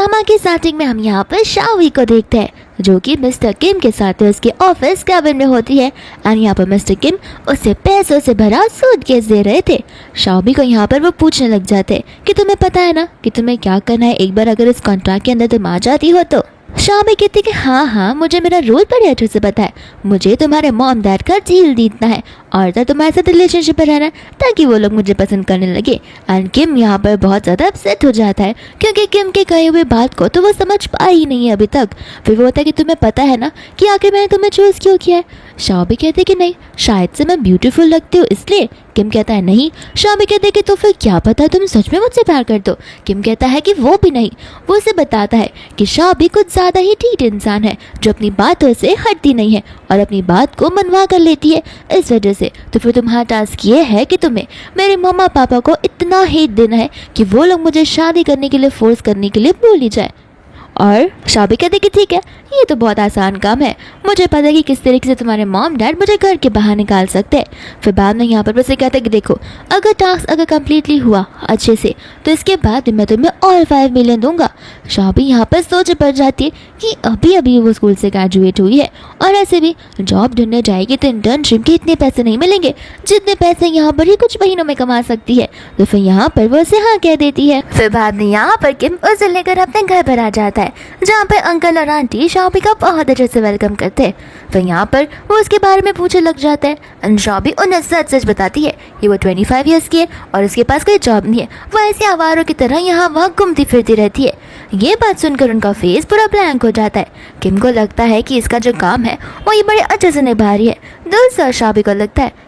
Drama की starting में हम यहाँ पर शाओवी को देखते हैं जो कि मिस्टर किम के साथ उसके ऑफिस कैबिन में होती है। एंड यहाँ पर मिस्टर किम उसे पैसों से भरा सूटकेस दे रहे थे। शाओवी को यहाँ पर वो पूछने लग जाते हैं कि तुम्हें पता है ना कि तुम्हें क्या करना है एक बार अगर इस कॉन्ट्रैक्ट के अंदर तुम आ जाती हो तो। शाओवी कहती कि हाँ मुझे मेरा रोल बड़े अच्छे से पता है, मुझे तुम्हारे मॉम डैड का झील जीतना है और तो तुम्हारे साथ रिलेशनशिप में रहना है ताकि वो लोग मुझे पसंद करने लगे। एंड किम यहाँ पर बहुत ज़्यादा अपसेट हो जाता है क्योंकि किम के कहे हुए बात को तो वो समझ पाई ही नहीं है अभी तक। फिर वो होता है कि तुम्हें पता है ना कि आखिर मैंने तुम्हें चूज़ क्यों किया है। शाओवी कहती कि नहीं, शायद से मैं ब्यूटीफुल लगती हूँ इसलिए। किम कहता है नहीं। शाओवी कहती कि तो फिर क्या पता तुम सच में मुझसे प्यार कर दो। किम कहता है कि वो भी नहीं। वो उसे बताता है कि शाओवी कुछ ज़्यादा ही ठीक इंसान है जो अपनी बातों से हटती नहीं है और अपनी बात को मनवा कर लेती है इस वजह से। तो फिर तुम्हारा टास्क ये है कि तुम्हें मेरे मम्मा पापा को इतना हेट देना है कि वो लोग मुझे शादी करने के लिए फोर्स करने के लिए भूल ही जाए। और शाओवी कहते कि ठीक है, ये तो बहुत आसान काम है, मुझे पता है कि किस तरीके से तुम्हारे मॉम डैड मुझे घर के बाहर निकाल सकते हैं। फिर बाद में यहाँ पर उसे कहते हैं कि देखो अगर टास्क अगर कम्प्लीटली हुआ अच्छे से तो इसके बाद मैं तुम्हें और 5 मिलियन दूंगा। शाओवी यहाँ पर सोच पड़ जाती है कि अभी अभी वो स्कूल से ग्रेजुएट हुई है और ऐसे भी जॉब ढूंढने जाएगी तो इंटर्नशिप के इतने पैसे नहीं मिलेंगे जितने पैसे यहाँ पर ही कुछ महीनों में कमा सकती है। तो फिर यहाँ पर वो उसे हाँ कह देती है। फिर बाद में यहाँ पर किम उसे लेकर अपने घर पर आ जाता है जहाँ पे अंकल और आंटी शाओवी का बहुत अच्छे से वेलकम करते हैं। फिर यहाँ पर वो उसके बारे में पूछने लग जाता है एंड शाओवी उन्हें सच सच बताती है कि वो 25 ईयर्स की है और उसके पास कोई जॉब नहीं है, वो ऐसे आवारों की तरह यहाँ वहाँ घूमती फिरती रहती है। ये बात सुनकर उनका फेस पूरा ब्लैंक हो जाता है। किम को लगता है कि इसका जो काम है वो ये बड़े अच्छे से निभा रही है। दूसरा शाओवी को लगता है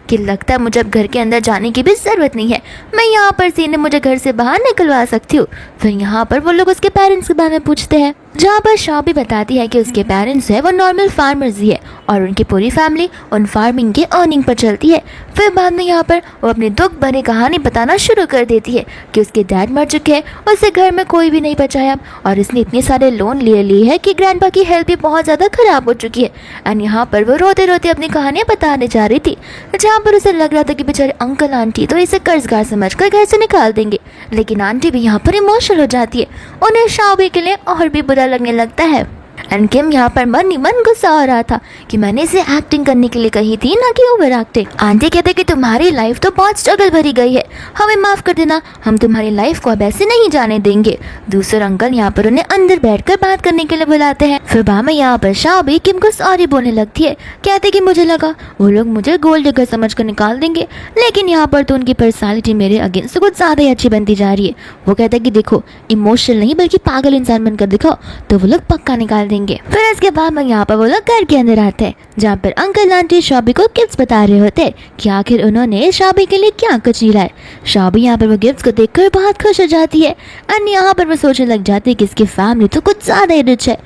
मुझे अब घर के अंदर जाने की भी ज़रूरत नहीं है, मैं यहाँ पर सीने मुझे घर से बाहर निकलवा सकती हूँ। फिर यहाँ पर वो लोग उसके पेरेंट्स के बारे में पूछते हैं जहाँ पर शाओवी बताती है कि उसके पेरेंट्स है वो नॉर्मल फार्मर्स ही है और उनकी पूरी फैमिली उन फार्मिंग के अर्निंग पर चलती है। फिर बाद में यहाँ पर वो अपनी दुख भरी कहानी बताना शुरू कर देती है कि उसके डैड मर चुके हैं, उसे घर में कोई भी नहीं बचाया और इसने इतने सारे लोन ले लिए है कि ग्रैंडपा की हेल्थ भी बहुत ज़्यादा खराब हो चुकी है। एंड यहाँ पर वो रोते रोते अपनी कहानियाँ बताने जा रही थी जहाँ पर उसे लग रहा था कि बेचारे अंकल आंटी तो इसे कर्जगार समझकर घर से निकाल देंगे, लेकिन आंटी भी यहाँ पर इमोशनल हो जाती है। उन्हें शाओवी के लिए और भी बुरा लगने लगता है। एंड किम यहाँ पर मन ही मन गुस्सा हो रहा था कि मैंने इसे एक्टिंग करने के लिए कही थी ना कि ओवर एक्टिंग। आंटी कहते कि तुम्हारी लाइफ तो बहुत स्ट्रगल भरी गई है, हमें माफ कर देना, हम तुम्हारी लाइफ को अब ऐसे नहीं जाने देंगे। दूसरे अंकल यहाँ पर उन्हें अंदर बैठकर बात करने के लिए बुलाते हैं। फिर बामा यहाँ पर शाओवी किम को सॉरी बोलने लगती है, कहते कि मुझे लगा वो लोग मुझे गोल्ड डिगर समझ कर निकाल देंगे, लेकिन यहाँ पर तो उनकी पर्सनैलिटी मेरे अगेंस्ट कुछ ज़्यादा ही अच्छी बनती जा रही है। वो कहते हैं कि देखो इमोशनल नहीं बल्कि पागल इंसान बनकर दिखाओ तो वो लोग पक्का निकाल देंगे। फिर इसके बाद में यहाँ पर वो लोग घर के अंदर आते हैं जहाँ पर अंकल आंटी शाओवी को गिफ्ट्स बता रहे होते हैं कि आखिर उन्होंने शाओवी के लिए क्या कुछ नहीं लाए। शाओवी यहाँ पर वो गिफ्ट्स को देखकर बहुत खुश हो जाती है और यहाँ पर वो सोचने लग जाती है कि इसकी फैमिली तो कुछ ज़्यादा ही रिच है,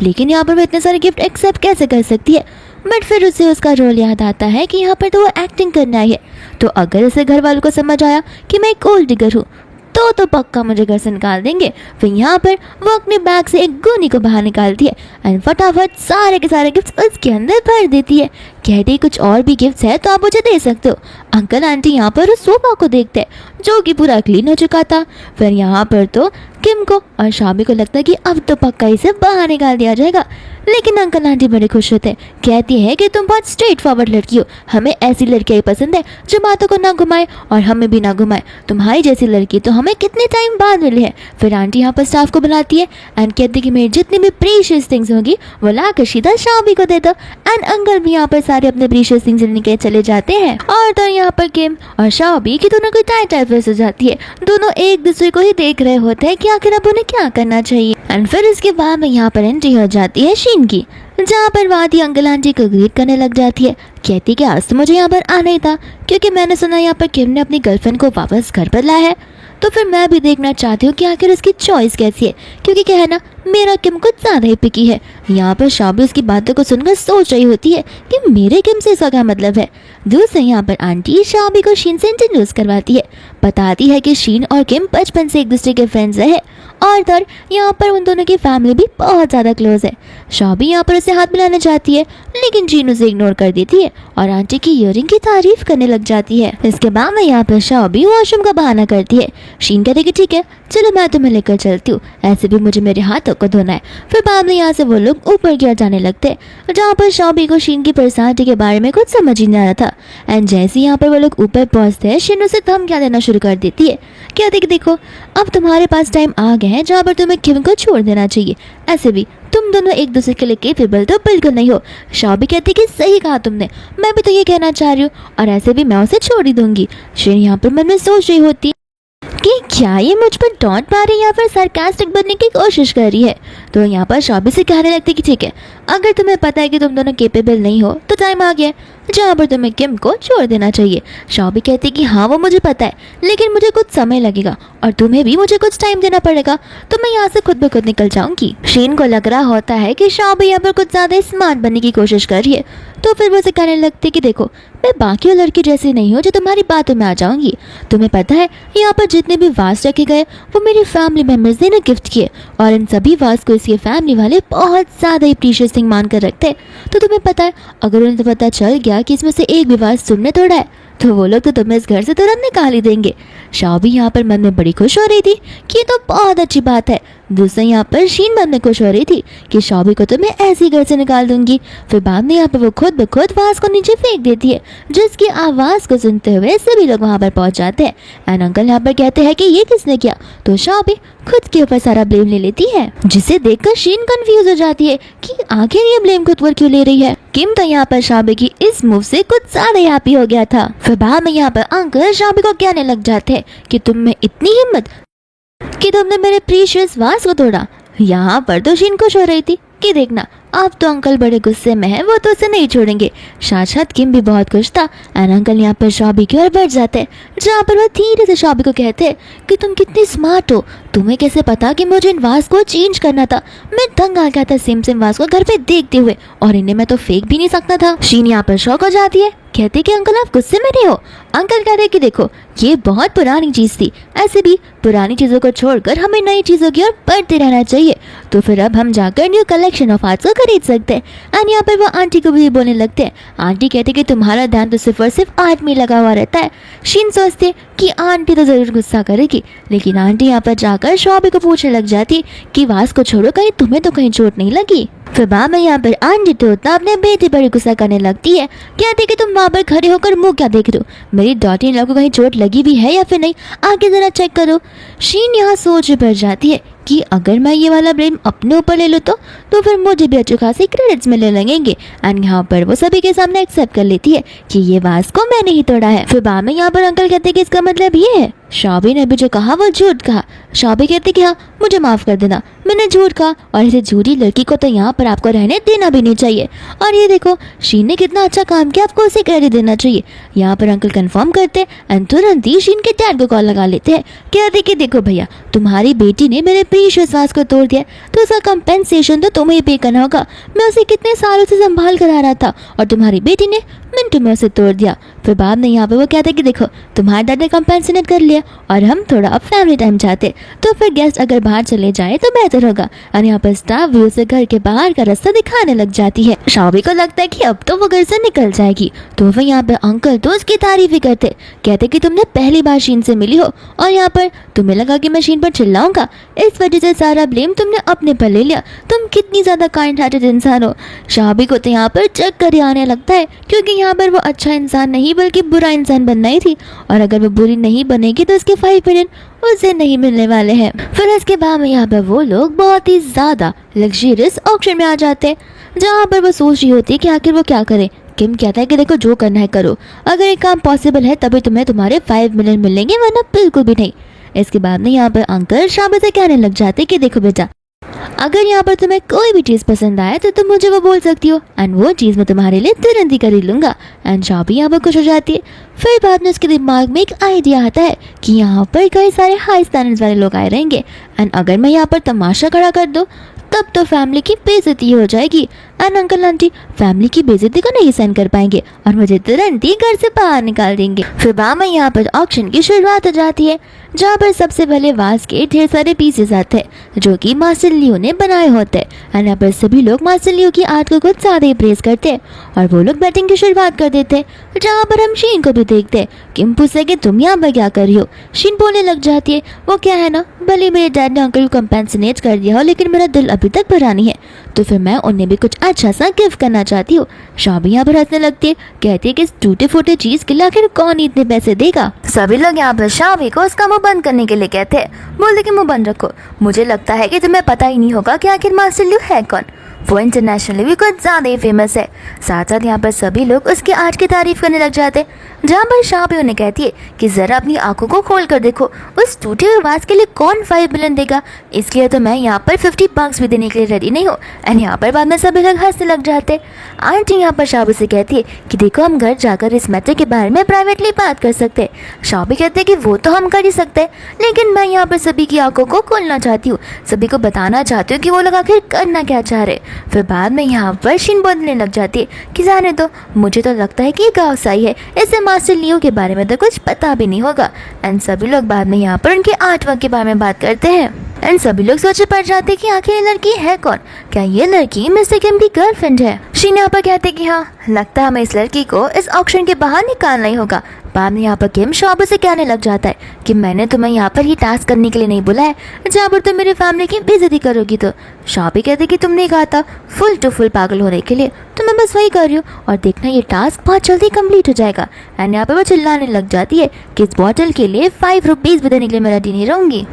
लेकिन यहाँ पर वो इतने सारे गिफ्ट एक्सेप्ट कैसे कर सकती है। बट फिर उसे उसका रोल याद आता है कि यहाँ पर तो वो एक्टिंग करना है, तो अगर उसे घर वालों को समझ आया कि मैं एक गोल्ड डिगर हूँ तो पक्का मुझे घर से निकाल देंगे। फिर यहाँ पर वो अपने बैग से एक गोनी को बाहर निकालती है एंड फटाफट सारे के सारे गिफ्ट्स उसके अंदर भर देती है। कहती कुछ और भी गिफ्ट्स है तो आप मुझे दे सकते हो। अंकल आंटी यहाँ पर उस सोफा को देखते हैं जो कि पूरा क्लीन हो चुका था। फिर यहाँ पर तो किम को और शाओवी को लगता है कि अब तो पक्का इसे बाहर निकाल दिया जाएगा, लेकिन अंकल आंटी बड़े खुश होते हैं। कहती है कि तुम बहुत स्ट्रेट फॉरवर्ड लड़की हो, हमें ऐसी लड़कियाँ ही पसंद है जो बातों को ना घुमाए और हमें भी ना घुमाए, तुम्हारी जैसी लड़की तो हमें कितने टाइम बाद मिली है। फिर आंटी यहाँ पर स्टाफ को बुलाती है एंड कहती है कि मेरी जितनी भी प्रीशियस थिंग्स होगी वो लाकर सीधा शाओवी को दे दो। एंड अंकल भी यहाँ पर सारे अपने प्रीशियस थिंग्स लेने के चले जाते हैं और तो यहाँ पर किम और शाओवी की दोनों की टाइट टाइट हो जाती है। दोनों एक दूसरे को ही देख रहे होते हैं कि आखिर अब उन्हें क्या करना चाहिए। एंड फिर इसके बाद में यहाँ पर एंट्री हो जाती है शीन की, जहाँ पर वादी अंकल आंटी को ग्रीट करने लग जाती है। कहती कि आज तो मुझे यहाँ पर आना ही था क्योंकि मैंने सुना यहाँ पर किम ने अपनी गर्लफ्रेंड को वापस घर पर लाया है, तो फिर मैं भी देखना चाहती हूँ कि आखिर उसकी चॉइस कैसी है, क्योंकि क्या है ना मेरा किम कुछ ज़्यादा ही पिकी है। यहाँ पर शाओवी उसकी बातों को सुनकर सोच रही होती है कि मेरे किम से इसका क्या मतलब है। दूसरे यहाँ पर आंटी शाओवी को शीन से इंट्रोड्यूस करवाती है, बताती है कि शीन और किम बचपन से एक दूसरे के फ्रेंड्स रहे और तो और यहाँ पर उन दोनों की फैमिली भी बहुत ज़्यादा क्लोज है। शॉबी यहाँ पर उसे हाथ मिलाना चाहती है, लेकिन शीन उसे इग्नोर कर देती है और आंटी की ईयरिंग की तारीफ करने लग जाती है। इसके बाद में यहाँ पर शॉबी वॉशरूम का बहाना करती है। शीन कहती है कि ठीक है चलो मैं तुम्हें लेकर चलती हूँ, ऐसे भी मुझे मेरे हाथों को धोना है। फिर बाद में यहाँ से वो लोग ऊपर की ओर जाने लगते हैं, जहाँ पर शॉबी को शीन की पर्सनालिटी के बारे में कुछ समझ ही नहीं आ रहा था। एंड जैसे यहाँ पर वो लोग ऊपर पहुँचते हैं, शीन उसे धमकियाँ देना शुरू कर देती है। कहती कि देखो अब तुम्हारे पास टाइम आ गया है जहाँ पर तुम्हें किम को छोड़ देना चाहिए, ऐसे भी तुम दोनों एक दूसरे के लिए केपेबल तो बिल्कुल नहीं हो। शॉबी कहती कि सही कहा तुमने, मैं भी तो ये कहना चाह रही हूँ, और ऐसे भी मैं उसे छोड़ ही दूंगी। शीन यहाँ पर मन में सोच रही होती कि क्या ये मुझ पर टॉन्ट मार रही है या फिर सरकास्टिक बनने की कोशिश कर रही है। तो यहाँ पर शॉबी से कहने लगती कि ठीक है अगर तुम्हें पता है कि तुम दोनों केपेबल नहीं हो तो टाइम आ गया है जहाँ पर तुम्हें किम को छोड़ देना चाहिए। शॉबी कहती कि हाँ वो मुझे पता है, लेकिन मुझे कुछ समय लगेगा और तुम्हें भी मुझे कुछ टाइम देना पड़ेगा, तो मैं यहाँ से खुद ब खुद निकल जाऊंगी। शीन को लग रहा होता है कि शॉबी यहाँ पर कुछ ज़्यादा स्मार्ट बनने की कोशिश कर रही है, तो फिर वो उसे कहने लगती कि देखो मैं बाकी लड़की जैसी नहीं हूँ जो तुम्हारी बातों में आ जाऊंगी। तुम्हें पता है यहाँ पर जितने भी वास रखे गए वो मेरी फैमिली मेम्बर्स ने गिफ्ट किए, और इन सभी वास को इसके फैमिली वाले बहुत ज़्यादा ही प्रीशियस थिंग मान कर रखते हैं। तो तुम्हें पता है अगर उन्हें तो पता चल गया कि इसमें से एक भी वास तुमने तोड़ा है तो वो लोग तो तुम्हें इस घर से तुरंत निकाल ही देंगे। शॉबी यहाँ पर मन में बड़ी खुश हो रही थी कि ये तो बहुत अच्छी बात है। दूसरा यहाँ पर शीन मन में खुश हो रही थी कि शॉबी को तो मैं ऐसे ही घर से निकाल दूंगी। फिर बाद में यहाँ पर वो खुद ब खुद वास को नीचे फेंक देती है, जिसकी आवाज़ को सुनते हुए सभी लोग वहाँ पर पहुँच जाते हैं। एंड अंकल यहाँ पर कहते हैं कि ये किसने किया, तो शॉबी खुद के ऊपर सारा ब्लेम ले लेती है, जिसे देखकर शीन कंफ्यूज हो जाती है कि आखिर ये ब्लेम खुद पर क्यों ले रही है। किम तो यहाँ पर शॉबी की इस मूव से कुछ ज्यादा हैप्पी हो गया था। फिर बाद में यहाँ पर अंकल शॉबी को कहने लग जाते हैं कि तुम में इतनी हिम्मत कि तुमने मेरे प्रीशियस वास को तोड़ा। यहाँ पर तो शीन खुश हो रही थी कि देखना अब तो अंकल बड़े गुस्से में है, वो तो उसे नहीं छोड़ेंगे। साथ किम भी बहुत खुश था। एंड अंकल यहाँ पर शॉबी की ओर बैठ जाते हैं, जहाँ पर वो धीरे से शॉबी को कहते हैं कि तुम कितनी स्मार्ट हो, तुम्हें कैसे पता कि मुझे इन वास को चेंज करना था। मैं दंग आ गया था सेम वास को घर पे देखते हुए, और इन्हें मैं तो फेंक भी नहीं सकता था। शीन यहाँ पर शौक हो जाती है, कहते कि अंकल आप गुस्से में नहीं हो। अंकल कहते कि देखो ये बहुत पुरानी चीज़ थी, ऐसे भी पुरानी चीज़ों को छोड़कर हमें नई चीज़ों की ओर बढ़ते रहना चाहिए। तो फिर अब हम जाकर न्यू कलेक्शन ऑफ आर्ट्स को खरीद सकते हैं। एंड यहाँ पर वो आंटी को भी बोलने लगते हैं। आंटी कहते कि तुम्हारा ध्यान तो सिर्फ और सिर्फ आर्ट में लगा हुआ रहता है। शीन सोचते कि आंटी तो ज़रूर गुस्सा करेगी, लेकिन आंटी यहाँ पर जाकर शॉबी को पूछने लग जाती कि वास को छोड़ो, कहीं तुम्हें तो कहीं चोट नहीं लगी। फिर बाद में यहाँ पर आंटी तो अपने बेटे पर गुस्सा करने लगती है, कहती कि तुम वहाँ पर खड़े होकर मुंह क्या देख रहे हो, मेरी डॉटर इन लोगों को कहीं चोट लगी भी है या फिर नहीं, आगे जरा चेक करो। शीन यहाँ सोच पड़ जाती है कि अगर मैं ये वाला ब्लेम अपने ऊपर ले लूँ तो फिर मुझे भी अच्छे खासे क्रेडिट्स मिलने लगेंगे। एंड यहाँ पर वो सभी के सामने एक्सेप्ट कर लेती है कि ये वास को मैंने ही तोड़ा है। फिर बाद में यहाँ पर अंकल कहते हैं कि इसका मतलब ये है शॉबी ने भी जो कहा वो झूठ कहा। शॉबी कहती कि हाँ मुझे माफ़ कर देना, मैंने झूठ कहा, और ऐसे झूठी लड़की को तो यहाँ पर आपको रहने देना भी नहीं चाहिए। और ये देखो शीन ने कितना अच्छा काम किया, आपको उसे क्रेडिट देना चाहिए। यहाँ पर अंकल कंफर्म करते एंड तुरंत ही शीन के डैड को कॉल लगा लेते हैं, कहते कि देखो भैया तुम्हारी बेटी ने मेरे प्रीशियस वास को तोड़ दिया, तो उसका कंपेंसेशन तो तुम्हें ही पे करना होगा। मैं उसे कितने सालों से संभाल कर आ रहा था और तुम्हारी बेटी ने मिनटों में उसे तोड़ दिया। फिर बाद में यहाँ पे वो कहते कि देखो तुम्हारे डैड ने कंपेंसेट कर लिया और हम थोड़ा अब फैमिली टाइम चाहते, तो फिर गेस्ट अगर बाहर चले जाए तो बेहतर होगा। और यहाँ पर स्टाफ भी उसे घर के बाहर का रास्ता दिखाने लग जाती है। शॉबी को लगता है कि अब तो वो घर से निकल जाएगी, तो फिर यहाँ पे अंकल तो उसकी तारीफ ही करते, कहते कि तुमने पहली बार शीन से मिली हो और यहाँ पर तुम्हें लगा कि मैं शीन पर चिल्लाऊंगा, इस वजह से सारा ब्लेम तुमने अपने पर ले लिया। तुम कितनी ज्यादा काइंड हार्टेड इंसान हो। शॉबी को तो यहाँ पर चक्कर आने लगता है, क्योंकि यहाँ पर वो अच्छा इंसान नहीं बल्कि बुरा इंसान बनना ही थी, और अगर वो बुरी नहीं बनेगी तो उसके 5 मिलियन उसे नहीं मिलने वाले हैं। फिर इसके बाद में यहाँ पर वो लोग बहुत ही ज़्यादा लग्जरियस ऑक्शन में आ जाते हैं, जहाँ पर वो सोच रही होती है कि आखिर वो क्या करे। किम कहता है कि देखो जो करना है करो, अगर एक काम पॉसिबल है तभी तुम्हें तुम्हारे 5 मिलियन मिलेंगे, वरना बिल्कुल भी नहीं। इसके बाद में यहाँ पर अंकल शॉबी से कहने लग जाते कि देखो बेटा अगर यहाँ पर तुम्हें कोई भी चीज़ पसंद आए तो तुम मुझे वो बोल सकती हो, एंड वो चीज़ मैं तुम्हारे लिए तुरंत ही खरीद लूँगा। एंड शॉबी यहाँ पर खुश हो जाती है। फिर बाद में उसके दिमाग में एक आइडिया आता है कि यहाँ पर कई सारे हाई स्टैंडर्ड्स वाले लोग आए रहेंगे, एंड अगर मैं यहाँ पर तमाशा खड़ा कर दूँ तब तो फैमिली की बेइज्जती हो जाएगी। एंड अंकल आंटी फैमिली की बेइज्जती को नहीं सहन कर पाएंगे और मुझे तुरंत ही घर से बाहर निकाल देंगे। फिर बाद में यहाँ पर ऑक्शन की शुरुआत हो जाती है, जहाँ पर सबसे पहले वास के ढेर सारे पीसेस आते हैं जो कि मास्टर लियो ने बनाए होते हैं। एंड यहाँ पर सभी लोग मास्टर लियो की आर्ट को कुछ ज़्यादा ही प्रेस करते हैं और वो लोग बैटिंग की शुरुआत कर देते हैं, जहाँ पर हम शीन को भी देखते हैं। किम पूछते कि तुम यहाँ पर क्या कर रही हो। शीन बोलने लग जाती है, वो क्या है ना, भले मेरे डैड ने अंकल को कंपेंसेट कर दिया हो लेकिन मेरा दिल अभी तक भरा नहीं है, तो फिर मैं उन्हें भी कुछ अच्छा सा गिफ्ट करना चाहती हूँ। शाबी यहाँ पर हंसने लगती है, कहती है कि इस टूटे फूटे चीज के लिए आखिर कौन इतने पैसे देगा। सभी लोग यहाँ पर शाबी को उसका मुंह बंद करने के लिए कहते हैं, बोलते कि मुंह बंद रखो, मुझे लगता है कि तुम्हें पता ही नहीं होगा कि आखिर मास्टर लियो है कौन। वो इंटरनेशनली भी कुछ ज़्यादा ही फेमस है। साथ साथ यहाँ पर सभी लोग उसकी आर्ट की तारीफ करने लग जाते हैं, जहाँ पर शाबी उन्हें कहती है कि ज़रा अपनी आंखों को खोल कर देखो, उस टूटे हुए वास के लिए कौन 5 मिलियन देगा, इसलिए तो मैं यहाँ पर 50 bucks भी देने के लिए रेडी नहीं हूँ। एंड यहाँ पर बाद में सभी लोग हंसने लग जाते हैं। आंटी यहाँ पर शाबी से कहती है कि देखो हम घर जाकर इस मैटर के बारे में प्राइवेटली बात कर सकते हैं। शाबी कहते हैं कि वो तो हम कर ही सकते हैं, लेकिन मैं यहाँ पर सभी की आंखों को खोलना चाहती हूँ, सभी को बताना चाहती हूँ कि वो लोग आखिर करना क्या चाह रहे। फिर बाद में यहाँ पर शीन बोलने लग जाती है कि जाने दो, मुझे तो लगता है कि ये गाँव सही है, इससे मास्टर लियो के बारे में तो कुछ पता भी नहीं होगा। एंड सभी लोग बाद में यहाँ पर उनके आर्ट वर्क के बारे में बात करते हैं। एंड सभी लोग सोचे पड़ जाते कि आखिर ये लड़की है कौन, क्या ये लड़की मिस्टर किम की गर्लफ्रेंड है। शीन यहाँ पर कहते कि हाँ, लगता है हमें इस लड़की को इस ऑक्शन के बाहर निकालना ही होगा। बाद में यहाँ पर किम शाबी से कहने लग जाता है कि मैंने तुम्हें यहाँ पर ये टास्क करने के लिए नहीं बुलाया, जहाँ पर तुम मेरी फैमिली की बेइज्जती करोगी। तो शाबी कहते कि तुमने कहा था फुल टू फुल पागल होने के लिए, तो मैं बस वही कर रही हूँ और देखना ये टास्क बहुत जल्दी कंप्लीट हो जाएगा। एंड यहाँ पर वो चिल्लाने लग जाती है कि इस बॉटल के लिए 5 रुपीज़ भी देने के लिए मैं रेडी नहीं रहूँगी।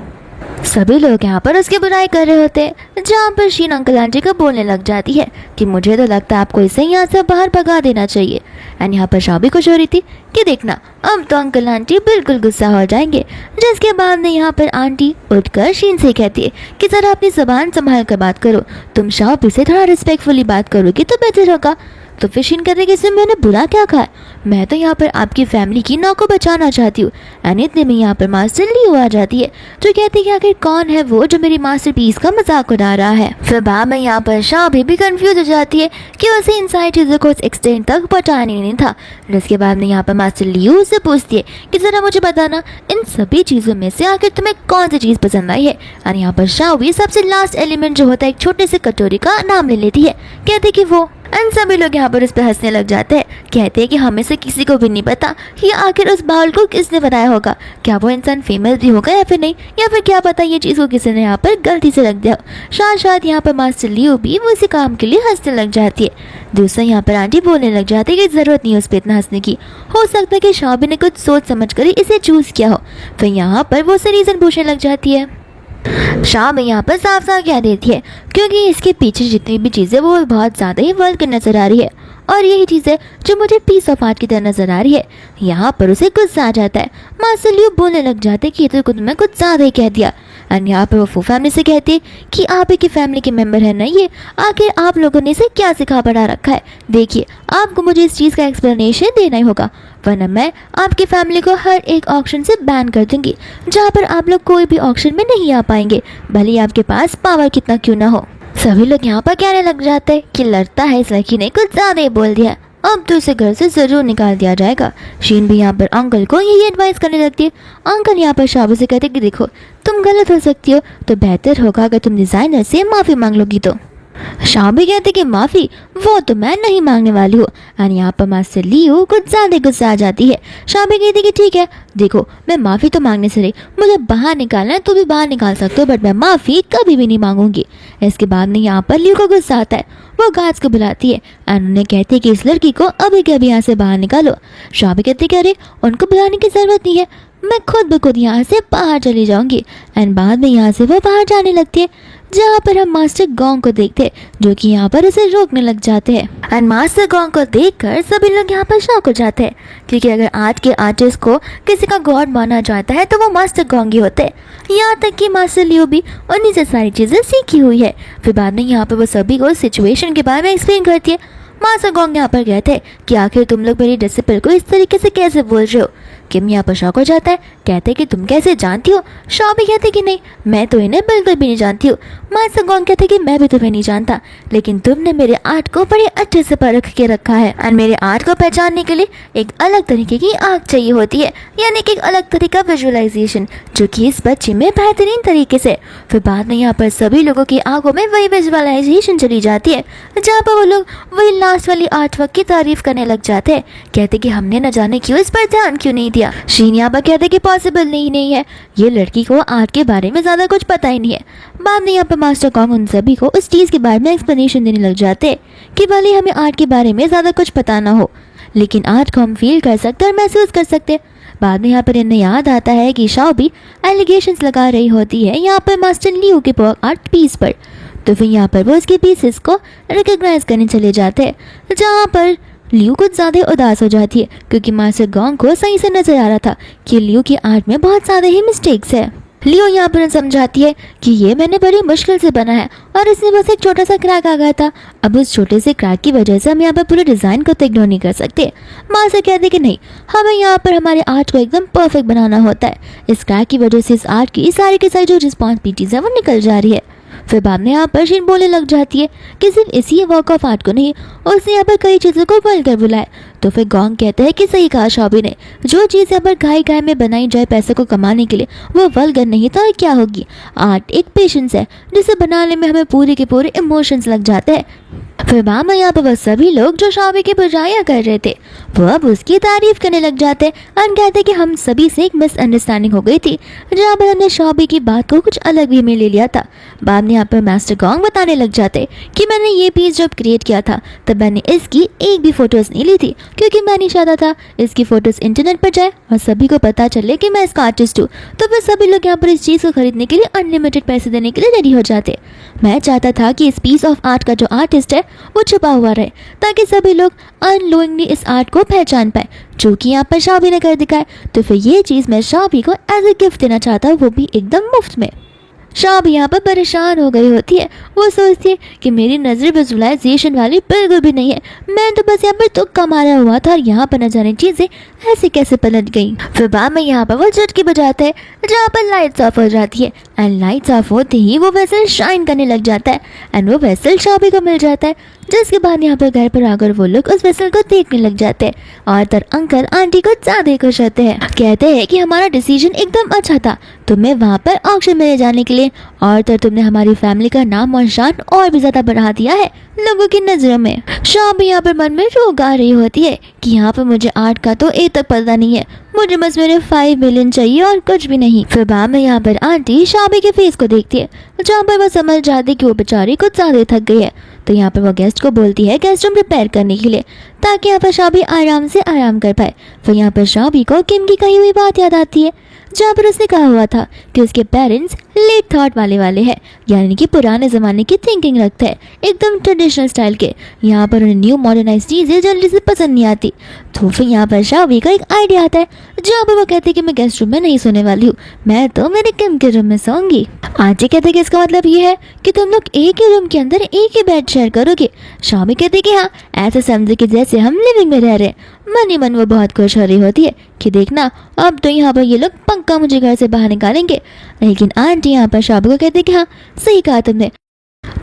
सभी लोग यहाँ पर उसकी बुराई कर रहे होते हैं, जहाँ पर शीन अंकल आंटी को बोलने लग जाती है कि मुझे तो लगता है आपको इसे यहाँ से बाहर भगा देना चाहिए। एंड यहाँ पर शाबी खुश हो रही थी कि देखना अब तो अंकल आंटी बिल्कुल गुस्सा हो जाएंगे। जिसके बाद में यहाँ पर आंटी उठकर शीन से कहती है कि ज़रा अपनी ज़बान संभाल कर बात करो, तुम शाबी से थोड़ा रिस्पेक्टफुली बात करोगी तो बेहतर होगा। तो फिर शीन कहते कि इसमें मैंने बुरा क्या कहा, मैं तो यहाँ पर आपकी फैमिली की नाक को बचाना चाहती हूँ। एंड इतने में यहाँ पर मास्टर लियो आ जाती है, जो कहती है कि आखिर कौन है वो जो मेरी मास्टरपीस का मजाक उड़ा रहा है। फिर बाद में यहाँ पर शाबी भी कंफ्यूज हो जाती है कि उसे इन सारी चीज़ों को उस एक्सटेंट तक पहुँचाना नहीं था। जिसके बाद में यहाँ पर मास्टर लियो से पूछती है कि ज़रा मुझे बताना इन सभी चीज़ों में से आखिर तुम्हें कौन सी चीज़ पसंद आई है। और यहाँ पर शाबी सबसे लास्ट एलिमेंट जो होता है एक छोटे से कटोरी का नाम ले लेती है, कहते कि वो। एंड सभी लोग यहाँ पर उस पर हंसने लग जाते हैं, कहते हैं कि हमें से किसी को भी नहीं पता कि आखिर उस बाउल को किसने बनाया होगा, क्या वो इंसान फेमस भी होगा या फिर नहीं, या फिर क्या पता ये चीज़ को किसी ने यहाँ पर गलती से रख दिया। शायद यहाँ पर मास्टर लियो भी उसी काम के लिए हंसने लग जाती है। दूसरा यहाँ पर आंटी बोलने लग जाती है कि ज़रूरत नहीं है उस पर इतना हंसने की, हो सकता है कि शाबी ने कुछ सोच समझ कर इसे चूज़ किया हो। फिर यहाँ पर वो से रीज़न पूछने लग जाती है। शाबी यहाँ पर साफ साफ कह देती है क्योंकि इसके पीछे जितनी भी चीज़ें वो बहुत ज़्यादा ही वर्ल्ड नज़र आ रही है और यही चीज़ है जो मुझे पीस ऑफ आर्ट की तरह नज़र आ रही है। यहाँ पर उसे गुस्सा आ जाता है। मास्टर लियो बोलने लग जाते हैं कि ये तो तुम्हें कुछ ज़्यादा ही कह दिया। एंड यहाँ पर वो फू फैमिली से कहती है कि आप ही की फैमिली के मेंबर है ना ये, आखिर आप लोगों ने इसे क्या सिखा पढ़ा रखा है। देखिए आपको मुझे इस चीज़ का एक्सप्लेनेशन देना ही होगा, वरना मैं आपकी फैमिली को हर एक ऑक्शन से बैन कर दूंगी, जहाँ पर आप लोग कोई भी ऑक्शन में नहीं आ पाएंगे, भले ही आपके पास पावर कितना क्यों ना हो। सभी लोग यहाँ पर कहने लग जाते हैं कि लगता है इस लड़की ने कुछ ज़्यादा ही बोल दिया, अब तो उसे घर से ज़रूर निकाल दिया जाएगा। शीन भी यहाँ पर अंकल को यही एडवाइस करने लगती है। अंकल यहाँ पर शाबी से कहते कि देखो तुम गलत हो सकती हो, तो बेहतर होगा अगर तुम डिज़ाइनर से माफ़ी मांग लोगी। तो शाबी कहते कि माफ़ी वो तो मैं नहीं मांगने वाली हूँ। और यहाँ पर मास्टर लियो कुछ ज़्यादा गुस्सा आ जाती है। शाबी कहती कि ठीक है देखो मैं माफ़ी तो मांगने से रही, मुझे बाहर निकालना है तो भी बाहर निकाल सकते हो, बट मैं माफ़ी कभी भी नहीं मांगूंगी। इसके बाद में यहाँ पर लियो को गुस्सा आता है, वो गार्ड्स को बुलाती है और उन्हें कहती है कि इस लड़की को अभी के अभी यहाँ से बाहर निकालो। शाबी कहती कि अरे उनको बुलाने की ज़रूरत नहीं है, मैं खुद ब खुद यहाँ से बाहर चली जाऊँगी। एंड बाद में यहाँ से वो बाहर जाने लगती है, जहाँ पर हम मास्टर गोंग को देखते हैं जो कि यहाँ पर उसे रोकने लग जाते हैं। एंड मास्टर गोंग को देखकर सभी लोग यहाँ पर शॉक हो जाते हैं, क्योंकि अगर आज के आर्टिस्ट को किसी का गॉड माना जाता है तो वो मास्टर गोंग ही होते हैं। यहाँ तक कि मास्टर लियो भी उन्हीं से सारी चीज़ें सीखी हुई है। फिर बाद में यहाँ पर वो सभी को सिचुएशन के बारे में एक्सप्लेन करती है। मास्टर गोंग यहाँ पर कहते हैं कि आखिर तुम लोग मेरी डिसिपल को इस तरीके से कैसे बोल रहे हो, किम यहाँ पर शॉक हो जाता है, कहते कि तुम कैसे जानती हो। शॉबी कहते कि नहीं, मैं तो इन्हें बिल्कुल भी नहीं जानती हूँ। मास्टर गॉन्ग कहते कि मैं भी तुम्हें नहीं जानता, लेकिन तुमने मेरे आर्ट को बड़े अच्छे से परख के रखा है। और मेरे आर्ट को पहचानने के लिए एक अलग तरीके की आँख चाहिए होती है, यानी कि एक अलग तरीका विजुअलाइजेशन, जो कि इस बच्चे में बेहतरीन तरीके से। फिर बाद में यहाँ पर सभी लोगों की आंखों में वही विजुअलाइजेशन चली जाती है, जहाँ पर वो लोग वही लास्ट वाली आर्ट वर्क की तारीफ करने लग जाते हैं। कहते कि हमने न जाने क्यों इस पर ध्यान क्यों नहीं दिया। शीन यहाँ पर कहते कि पॉसिबल नहीं है, ये लड़की को आर्ट के बारे में ज़्यादा कुछ पता ही नहीं है। बाद में यहाँ पर मास्टर कॉन्ग उन सभी को उस चीज़ के बारे में एक्सप्लेनेशन देने लग जाते हैं कि भले हमें आर्ट के बारे में ज़्यादा कुछ पता ना हो, लेकिन आर्ट को हम फील कर सकते और महसूस कर सकते। बाद में यहाँ पर इन्हें याद आता है कि शॉबी एलिगेशंस लगा रही होती है यहाँ पर मास्टर लियू के आर्ट पीस पर। तो फिर यहाँ पर वो उसके पीसेस को रिकग्नाइज करने चले जाते हैं, जहाँ पर लियू कुछ ज़्यादा उदास हो जाती है, क्योंकि मास्टर गॉन्ग को सही से नजर आ रहा था कि लियू की आर्ट में बहुत ज़्यादा ही मिस्टेक्स है। लियो यहाँ पर समझाती है कि ये मैंने बड़ी मुश्किल से बना है और इसमें बस एक छोटा सा क्रैक आ गया था। अब उस छोटे से क्रैक की वजह से हम यहाँ पर पूरे डिज़ाइन को तो इग्नोर नहीं कर सकते। माँ से कहते कि नहीं, हमें यहाँ पर हमारे आर्ट को एकदम परफेक्ट बनाना होता है। इस क्रैक की वजह से इस आर्ट की सारी की सारी जो रिस्पॉन्सिबिलिटीज़ है वो निकल जा रही है। फिर बाद में यहाँ पर शीन बोलने लग जाती है कि सिर्फ इसी वर्क ऑफ आर्ट को नहीं, उसने यहाँ पर कई चीज़ों को बोल कर बुलाया। तो फिर गॉन्ग कहते हैं कि सही कहा शॉबी ने, जो चीज़ यहाँ पर घाई घाई में बनाई जाए पैसे को कमाने के लिए, वो वल्गर नहीं तो और क्या होगी। आर्ट एक पेशेंस है जिसे बनाने में हमें पूरे के पूरे इमोशंस लग जाते हैं। फिर मामा यहाँ पर वो सभी लोग जो शॉबी की बुराइयां कर रहे थे वो अब उसकी तारीफ करने लग जाते हैं और कहते कि हम सभी से एक मिसअंडरस्टैंडिंग हो गई थी, जहाँ पर हमने शॉबी की बात को कुछ अलग भी में ले लिया था। बाद में यहाँ पर मास्टर गॉन्ग बताने लग जाते कि मैंने ये पीस जब क्रिएट किया था तब मैंने इसकी एक भी फोटोज नहीं ली थी, क्योंकि मैं नहीं चाहता था इसकी फोटोज इंटरनेट पर जाए और सभी को पता चले कि मैं इसका आर्टिस्ट हूँ। तो फिर सभी लोग यहाँ पर इस चीज़ को खरीदने के लिए अनलिमिटेड पैसे देने के लिए रेडी हो जाते। मैं चाहता था कि इस पीस ऑफ आर्ट का जो आर्टिस्ट है वो छुपा हुआ रहे, ताकि सभी लोग अननोइंगली इस आर्ट को पहचान पाए, जो कि यहाँ पर शॉबी ने कर दिखाया। तो फिर ये चीज़ मैं शॉबी को एज ए गिफ्ट देना चाहता हूँ, वो भी एकदम मुफ्त में। शॉबी यहाँ पर परेशान हो गई होती है, वो सोचती है कि मेरी नज़र विजुअलाइजेशन वाली बिल्कुल भी नहीं है, मैं तो बस यहाँ पर तुक्का मारा हुआ था और यहाँ पर न जाने चीज़ें ऐसे कैसे पलट गई। फिर बाद में यहाँ पर वो झटकी बजाते हैं, जहाँ पर लाइट्स ऑफ हो जाती है एंड लाइट्स ऑफ होते ही वो वेसल शाइन करने लग जाता है एंड वो वेसल शॉबी को मिल जाता है। जिसके बाद यहाँ पर घर पर आकर वो लोग उस वेसल को देखने लग जाते हैं और तर अंकल आंटी को ज़्यादा खुश होते हैं। कहते हैं कि हमारा डिसीजन एकदम अच्छा था तुम्हें वहाँ पर ऑक्शन में ले जाने के लिए, और तो तुमने हमारी फैमिली का नाम और शान और भी ज़्यादा बढ़ा दिया है लोगों की नज़रों में। शॉबी यहाँ पर मन में रो गा रही होती है कि यहाँ पर मुझे आर्ट का तो एक तक पता नहीं है, मुझे बस मेरे 5 मिलियन चाहिए और कुछ भी नहीं। फिर बाद में यहाँ पर आंटी शॉबी के फेस को देखती है, जहाँ पर वो समझ जाती कि वो बेचारी कुछ ज़्यादा थक गई है। तो यहाँ पर वो गेस्ट को बोलती है गेस्ट रूम प्रिपेयर करने के लिए, ताकि यहाँ पर शॉबी आराम से आराम कर पाए। फिर यहाँ पर शॉबी को किम की कही हुई बात याद आती है, जहाँ पर उसने कहा हुआ था कि उसके पेरेंट्स लेट थॉट वाले हैं, यानी कि पुराने ज़माने की थिंकिंग रखते हैं, एकदम ट्रेडिशनल स्टाइल के। यहाँ पर उन्हें न्यू मॉडर्नाइज चीज़ें जल्दी से पसंद नहीं आती। तो फिर यहाँ पर शॉबी का एक आइडिया आता है, जहाँ पर वो कहते हैं कि मैं गेस्ट रूम में नहीं सोने वाली हूँ, मैं तो मेरे किम के रूम में सोऊंगी। आंटी कहते हैं कि इसका मतलब ये है कि तुम लोग एक ही रूम के अंदर एक ही बेड शेयर करोगे। शॉबी कहते हैं कि हाँ, ऐसा समझे कि जैसे हम लिविंग में रह रहे। मन ही मन वो बहुत खुश हो रही होती है कि देखना अब तो यहाँ पर ये लोग पक्का मुझे घर से बाहर निकालेंगे। लेकिन आंटी यहाँ पर शॉबी को कहते कि हाँ सही कहा तुमने,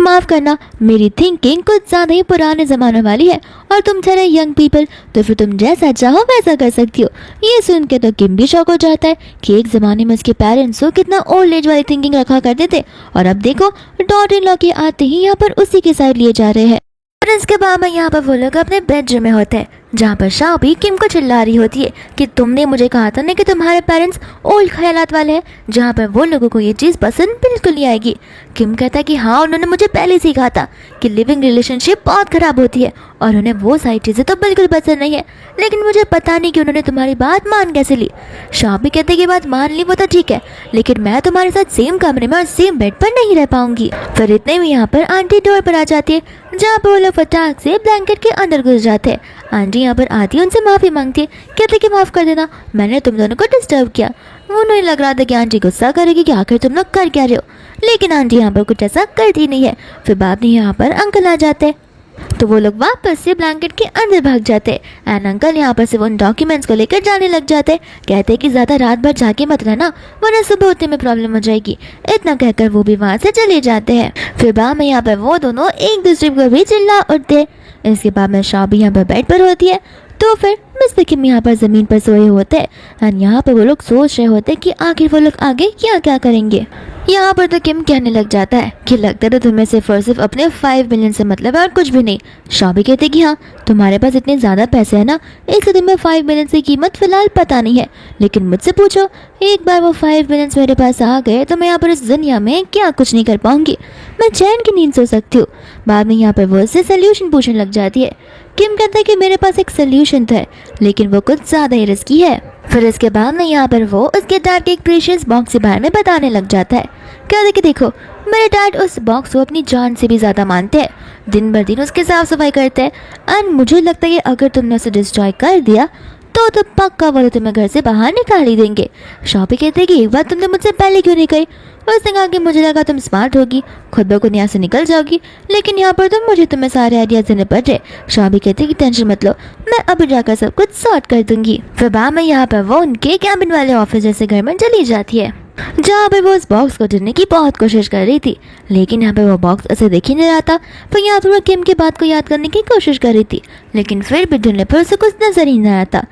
माफ़ करना मेरी थिंकिंग कुछ ज़्यादा ही पुराने ज़माने वाली है और तुम ठहरे यंग पीपल, तो फिर तुम जैसा चाहो वैसा कर सकती हो। ये सुन के तो किम भी शौक हो जाता है कि एक ज़माने में उसके पेरेंट्स को कितना ओल्ड एज वाली थिंकिंग रखा करते थे और अब देखो डॉटर इन लॉ के आते ही यहाँ पर उसी के साइड लिए जा रहे हैं। और इसके बाद में यहाँ पर वो लोग अपने बेडरूम में होते हैं, जहाँ पर शॉबी किम को चिल्ला रही होती है कि तुमने मुझे कहा था ना कि तुम्हारे पेरेंट्स ओल्ड ख्यालात वाले हैं, जहाँ पर वो लोगों को ये चीज़ पसंद बिल्कुल नहीं आएगी। किम कहता है कि हाँ उन्होंने मुझे पहले से ही कहा था कि लिविंग रिलेशनशिप बहुत ख़राब होती है और उन्हें वो सारी चीज़ें तो बिल्कुल पसंद नहीं है, लेकिन मुझे पता नहीं कि उन्होंने तुम्हारी बात मान कैसे ली। शॉबी कहते हैं कि बात मान ली वो तो ठीक है, लेकिन मैं तुम्हारे साथ सेम कमरे में और सेम बेड पर नहीं रह पाऊंगी। फिर इतने में यहाँ पर आंटी डोर पर आ जाती है, जहाँ पर वो लोग फटाक से ब्लैंकेट के अंदर घुस जाते हैं। आंटी यहाँ पर आती है, उनसे माफ़ी मांगती है, कहते कि माफ़ कर देना मैंने तुम दोनों को डिस्टर्ब किया। वो नहीं लग रहा था कि आंटी गुस्सा करेगी कि आखिर तुम लोग कर क्या रहे हो, लेकिन आंटी यहाँ पर कुछ ऐसा करती नहीं है। फिर बाद में यहाँ पर अंकल आ जाते हैं। अंकल यहाँ पर आते ही यहाँ पर शॉबी को तो वो लोग वापस से ब्लैंकेट के अंदर भाग जाते एंड अंकल यहाँ पर से उन डॉक्यूमेंट्स को लेकर जाने लग जाते। कहते कि ज़्यादा रात भर जाके मत रहना वरना सुबह उठने में प्रॉब्लम हो जाएगी। इतना कहकर वो भी वहाँ से चले जाते हैं। फिर बाद में यहाँ पर वो दोनों एक दूसरे को भी चिल्ला उठते। इसके बाद में शाह भी यहाँ पर बेड पर होती है तो फिर मिस्टर किम यहाँ पर ज़मीन पर सोए होते हैं एंड यहाँ पर वो लोग सोच रहे होते कि आखिर वो लोग आगे क्या क्या करेंगे। यहाँ पर तो किम कहने लग जाता है कि लगता है तुम्हें सिर्फ और सिर्फ अपने 5 मिलियन से मतलब है और कुछ भी नहीं। शाह भी कहते कि हाँ तुम्हारे पास इतने ज़्यादा पैसे हैं ना, इसलिए तुम्हें 5 मिलियन की कीमत फ़िलहाल पता नहीं है, लेकिन मुझसे पूछो एक बार वो 5 मिलियन मेरे पास आ गए तो मैं यहाँ पर इस दुनिया में क्या कुछ नहीं कर पाऊंगी, मैं चैन की नींद सो सकती हूँ। बाद में यहाँ पर वो उससे सोल्यूशन पूछने लग जाती है। किम कहता है कि मेरे पास एक सोल्यूशन था लेकिन वो कुछ ज़्यादा ही रिस्की है। फिर इसके बाद में यहाँ पर वो उसके डैड के एक प्रीशियस बॉक्स के बारे में बताने लग जाता है। कहते कि देखो मेरे डैड उस बॉक्स को अपनी जान से भी ज़्यादा मानते हैं, दिन भर दिन उसकी साफ सफाई करते हैं एंड मुझे लगता है कि अगर तुमने उसे डिस्ट्रॉय कर दिया तो पक्का वाले तुम्हें घर से बाहर निकाल ही देंगे। शॉपी कहते हैं कि एक बात तुमने मुझसे पहले क्यों नहीं कही। उसने कहा कि मुझे लगा तुम स्मार्ट होगी, खुद ब खुद यहाँ से निकल जाओगी, लेकिन यहाँ पर तुम्हें सारे आइडियाज देने पड़ रहे। शॉपी कहते हैं कि टेंशन मत लो, मैं अभी जाकर सब कुछ सॉर्ट कर दूंगी। फिर बाद में यहाँ पर वो उनके कैबिन वाले ऑफिस जैसे घर में चली जाती है जहाँ पर वो उस बॉक्स को ढूंढने की बहुत कोशिश कर रही थी, लेकिन यहाँ पर वो बॉक्स उसे दिख ही नहीं रहा था। फिर यहाँ पर वो किम की बात को याद करने की कोशिश कर रही थी, लेकिन फिर भी ढूंढने पर उसे कुछ नजर ही नहीं आया था।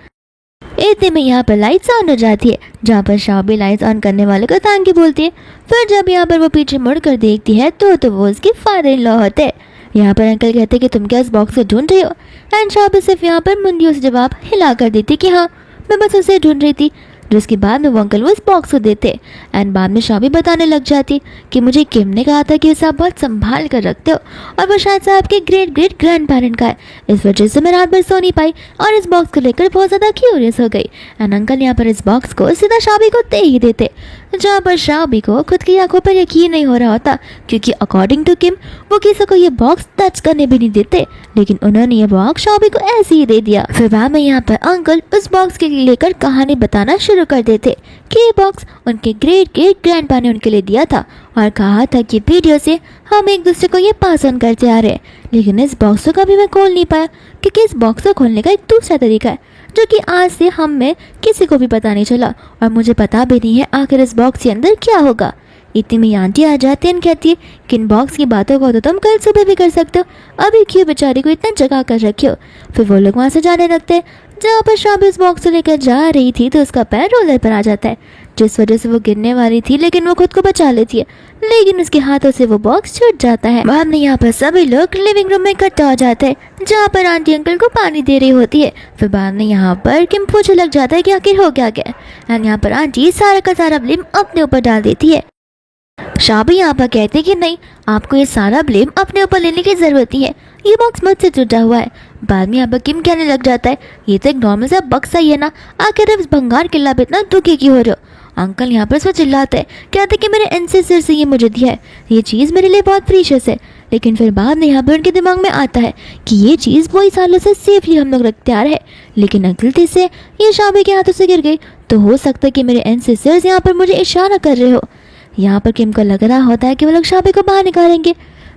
इतने में यहाँ पर लाइट्स ऑन हो जाती है जहाँ पर शाह भी लाइट्स ऑन करने वाले को थैंक यू बोलती है। फिर जब यहाँ पर वो पीछे मुड़ कर देखती है तो वो उसके फादर इन लॉ होते हैं। यहाँ पर अंकल कहते हैं कि तुम क्या इस बॉक्स को ढूंढ रही हो एंड शाह भी सिर्फ यहाँ पर मुंडियों से जवाब हिला कर देती कि हाँ मैं बस उसे ढूंढ रही थी, जिसके बाद में वो अंकल वो इस बॉक्स को देते एंड बाद में शाह भी बताने लग जाती कि मुझे किम ने कहा था कि उसे आप बहुत संभाल कर रखते हो और वो शायद से आपके ग्रेट ग्रेट ग्रैंड पेरेंट का है, इस वजह से मैं रात भर सो नहीं पाई और इस बॉक्स को लेकर बहुत ज़्यादा क्यूरियस हो गई। एंड अंकल यहाँ पर इस बॉक्स को सीधा शाबी को दे ही देते, जहाँ पर शाबी को खुद की आंखों पर यकीन नहीं हो रहा होता क्योंकि अकॉर्डिंग टू किम वो किसी को ये बॉक्स टच करने भी नहीं देते, लेकिन उन्होंने ये बॉक्स शाबी को ऐसे ही दे दिया। फिर बाद में यहाँ पर अंकल उस बॉक्स के लेकर कहानी बताना शुरू कर देते कि ये बॉक्स उनके ग्रेट ग्रेट ग्रैंडपा ने उनके लिए दिया था और कहा था कि वीडियो से हम एक दूसरे को ये पास ऑन करते आ रहे हैं, लेकिन इस बॉक्स को कभी मैं खोल नहीं पाया क्योंकि इस बॉक्स को खोलने का एक दूसरा तरीका है जो कि आज से हम में किसी को भी पता नहीं चला और मुझे पता भी नहीं है आखिर इस बॉक्स के अंदर क्या होगा। इतनी में आंटी आ जाती है, कहती है कि इन बॉक्स की बातों को तो तुम कल सुबह भी कर सकते हो, अभी क्यों बेचारी को इतना जगा कर रखे हो। फिर वो लोग वहाँ से जाने लगते हैं। जहाँ पर शाबी इस बॉक्स से लेकर जा रही थी तो उसका पैर रोलर पर आ जाता है, जिस वजह से वो गिरने वाली थी लेकिन वो खुद को बचा लेती है, लेकिन उसके हाथों से वो बॉक्स छूट जाता है। बाद में यहाँ पर सभी लोग लिविंग रूम में इकट्ठा हो जाते हैं जहाँ पर आंटी अंकल को पानी दे रही होती है। फिर बाद में यहाँ पर किम पूछने लग जाता है कि आखिर हो क्या गया एंड यहाँ पर आंटी सारा का सारा ब्लेम अपने ऊपर डाल देती है। शाबी यहाँ पर कहते कि नहीं, आपको ये सारा ब्लेम अपने ऊपर लेने की जरूरत नहीं है, ये बॉक्स मुझसे टूटा हुआ है। बाद में यहाँ पर किम कहने लग जाता है ये तो एक नॉर्मल सा बक्सा ही है ना, आखिर इस भंगार किला पे इतना दुखी क्यों हो रहे हो। अंकल यहाँ पर इसमें चिल्लाते हैं, कहते कि मेरे एंसेस्टर से ये मुझे दिया है, ये चीज़ मेरे लिए बहुत प्रीशियस है। लेकिन फिर बाद में यहाँ पर उनके दिमाग में आता है कि ये चीज़ वही सालों से सेफली हम लोग रखते आ रहे हैं, लेकिन गलती से ये शाबी के हाथों से गिर गई, तो हो सकता है कि मेरे एंसेस्टर्स यहाँ पर मुझे इशारा कर रहे हो। यहाँ पर किम को लग रहा होता है कि वो लोग शाबी को बाहर निकालेंगे।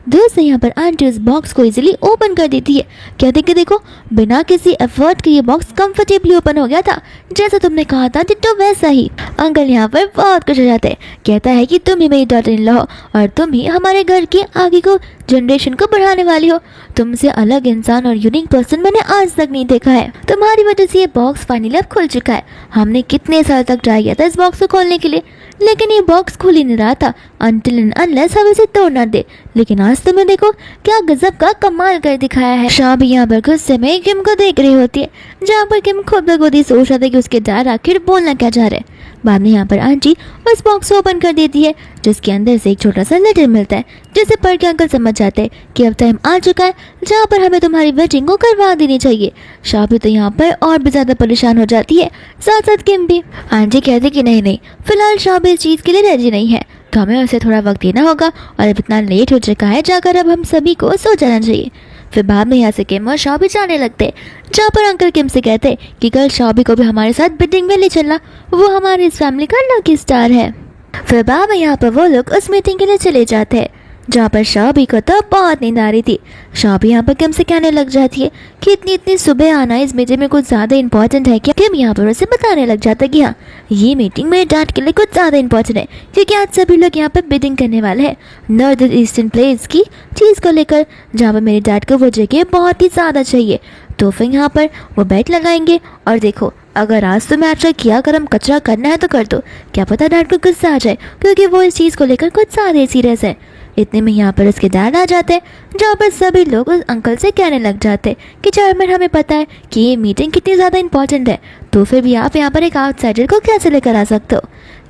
दूर से यहाँ पर आंटी उस बॉक्स को इजीली ओपन कर देती है, कहते कि देखो बिना किसी एफर्ट के ये बॉक्स कंफर्टेबली ओपन हो गया था, जैसा तुमने कहा था तो वैसा ही। अंकल यहाँ पर बहुत खुश हो जाते हैं, कहता है कि तुम ही मेरी डॉटर इन लॉ और तुम ही हमारे घर के आगे को जनरेशन को बढ़ाने वाली हो, तुमसे अलग इंसान और यूनिक पर्सन मैंने आज तक नहीं देखा है। तुम्हारी वजह से ये बॉक्स फाइनली अब खुल चुका है। हमने कितने साल तक ट्राई किया था इस बॉक्स को खोलने के लिए, लेकिन ये बॉक्स खुल ही नहीं रहा था अनटिल एंड अनलेस हम इसे तोड़ ना दे, लेकिन आज तुम्हें देखो क्या गजब का कमाल कर दिखाया है। शाबी यहाँ पर गुस्से में किम को देख रही होती है, जहाँ पर किम खुद ब खुद ही सोच रहा था कि उसके डैड आखिर बोलना क्या चाह रहे हैं। बाद में यहाँ पर आंटी उस बॉक्स को ओपन कर देती है, जिसके अंदर से एक छोटा सा लेटर मिलता है, जिसे पढ़ के अंकल समझ जाते हैं कि अब टाइम आ चुका है जहाँ पर हमें तुम्हारी वेडिंग को करवा देनी चाहिए। शाबी तो यहाँ पर और भी ज़्यादा परेशान हो जाती है, साथ साथ किम भी। आंटी कहती कि नहीं, फिलहाल शाबी इस चीज़ के लिए रेडी नहीं है, तो हमें उसे थोड़ा वक्त देना होगा और अब इतना लेट हो चुका है, जाकर अब हम सभी को सो जाना चाहिए। फिर बाद में यहाँ से किम और शाबी जाने लगते, जहाँ पर अंकल किम से कहते कि कल शाबी को भी हमारे साथ वेडिंग में ले चलना, वो हमारी इस फैमिली का लकी स्टार है। फिर बाद में यहाँ पर वो लोग उस मीटिंग के लिए चले जाते हैं, जहाँ पर शॉबी को तो बहुत नींद आ रही थी। शॉबी यहाँ पर किम से कहने लग जाती है कि इतनी सुबह आना इस मीटिंग में कुछ ज़्यादा इंपॉर्टेंट है क्या। किम यहाँ पर उसे बताने लग जाता है कि हाँ, ये मीटिंग मेरे डैड के लिए कुछ ज़्यादा इंपॉर्टेंट है, क्योंकि आज सभी लोग यहाँ पर बिडिंग करने वाले हैं नॉर्दर्न ईस्टर्न प्लेस की चीज़ को लेकर, जहाँ पर मेरे डैड को वो जगह बहुत ही ज़्यादा चाहिए। तो फिर यहाँ पर वो बेट लगाएंगे और देखो, अगर आज तुम्हें अच्छा किया अगर हम कचरा करना है तो कर दो, क्या पता डैड को गुस्सा आ जाए, क्योंकि वो इस चीज़ को लेकर कुछ ज़्यादा सीरियस है। इतने में यहाँ पर उसके डैड आ जाते हैं, जहाँ पर सभी लोग उस अंकल से कहने लग जाते हैं कि चेयरमैन हमें पता है कि ये मीटिंग कितनी ज़्यादा इंपॉर्टेंट है, तो फिर भी आप यहाँ पर एक आउटसाइडर को कैसे लेकर आ सकते हो।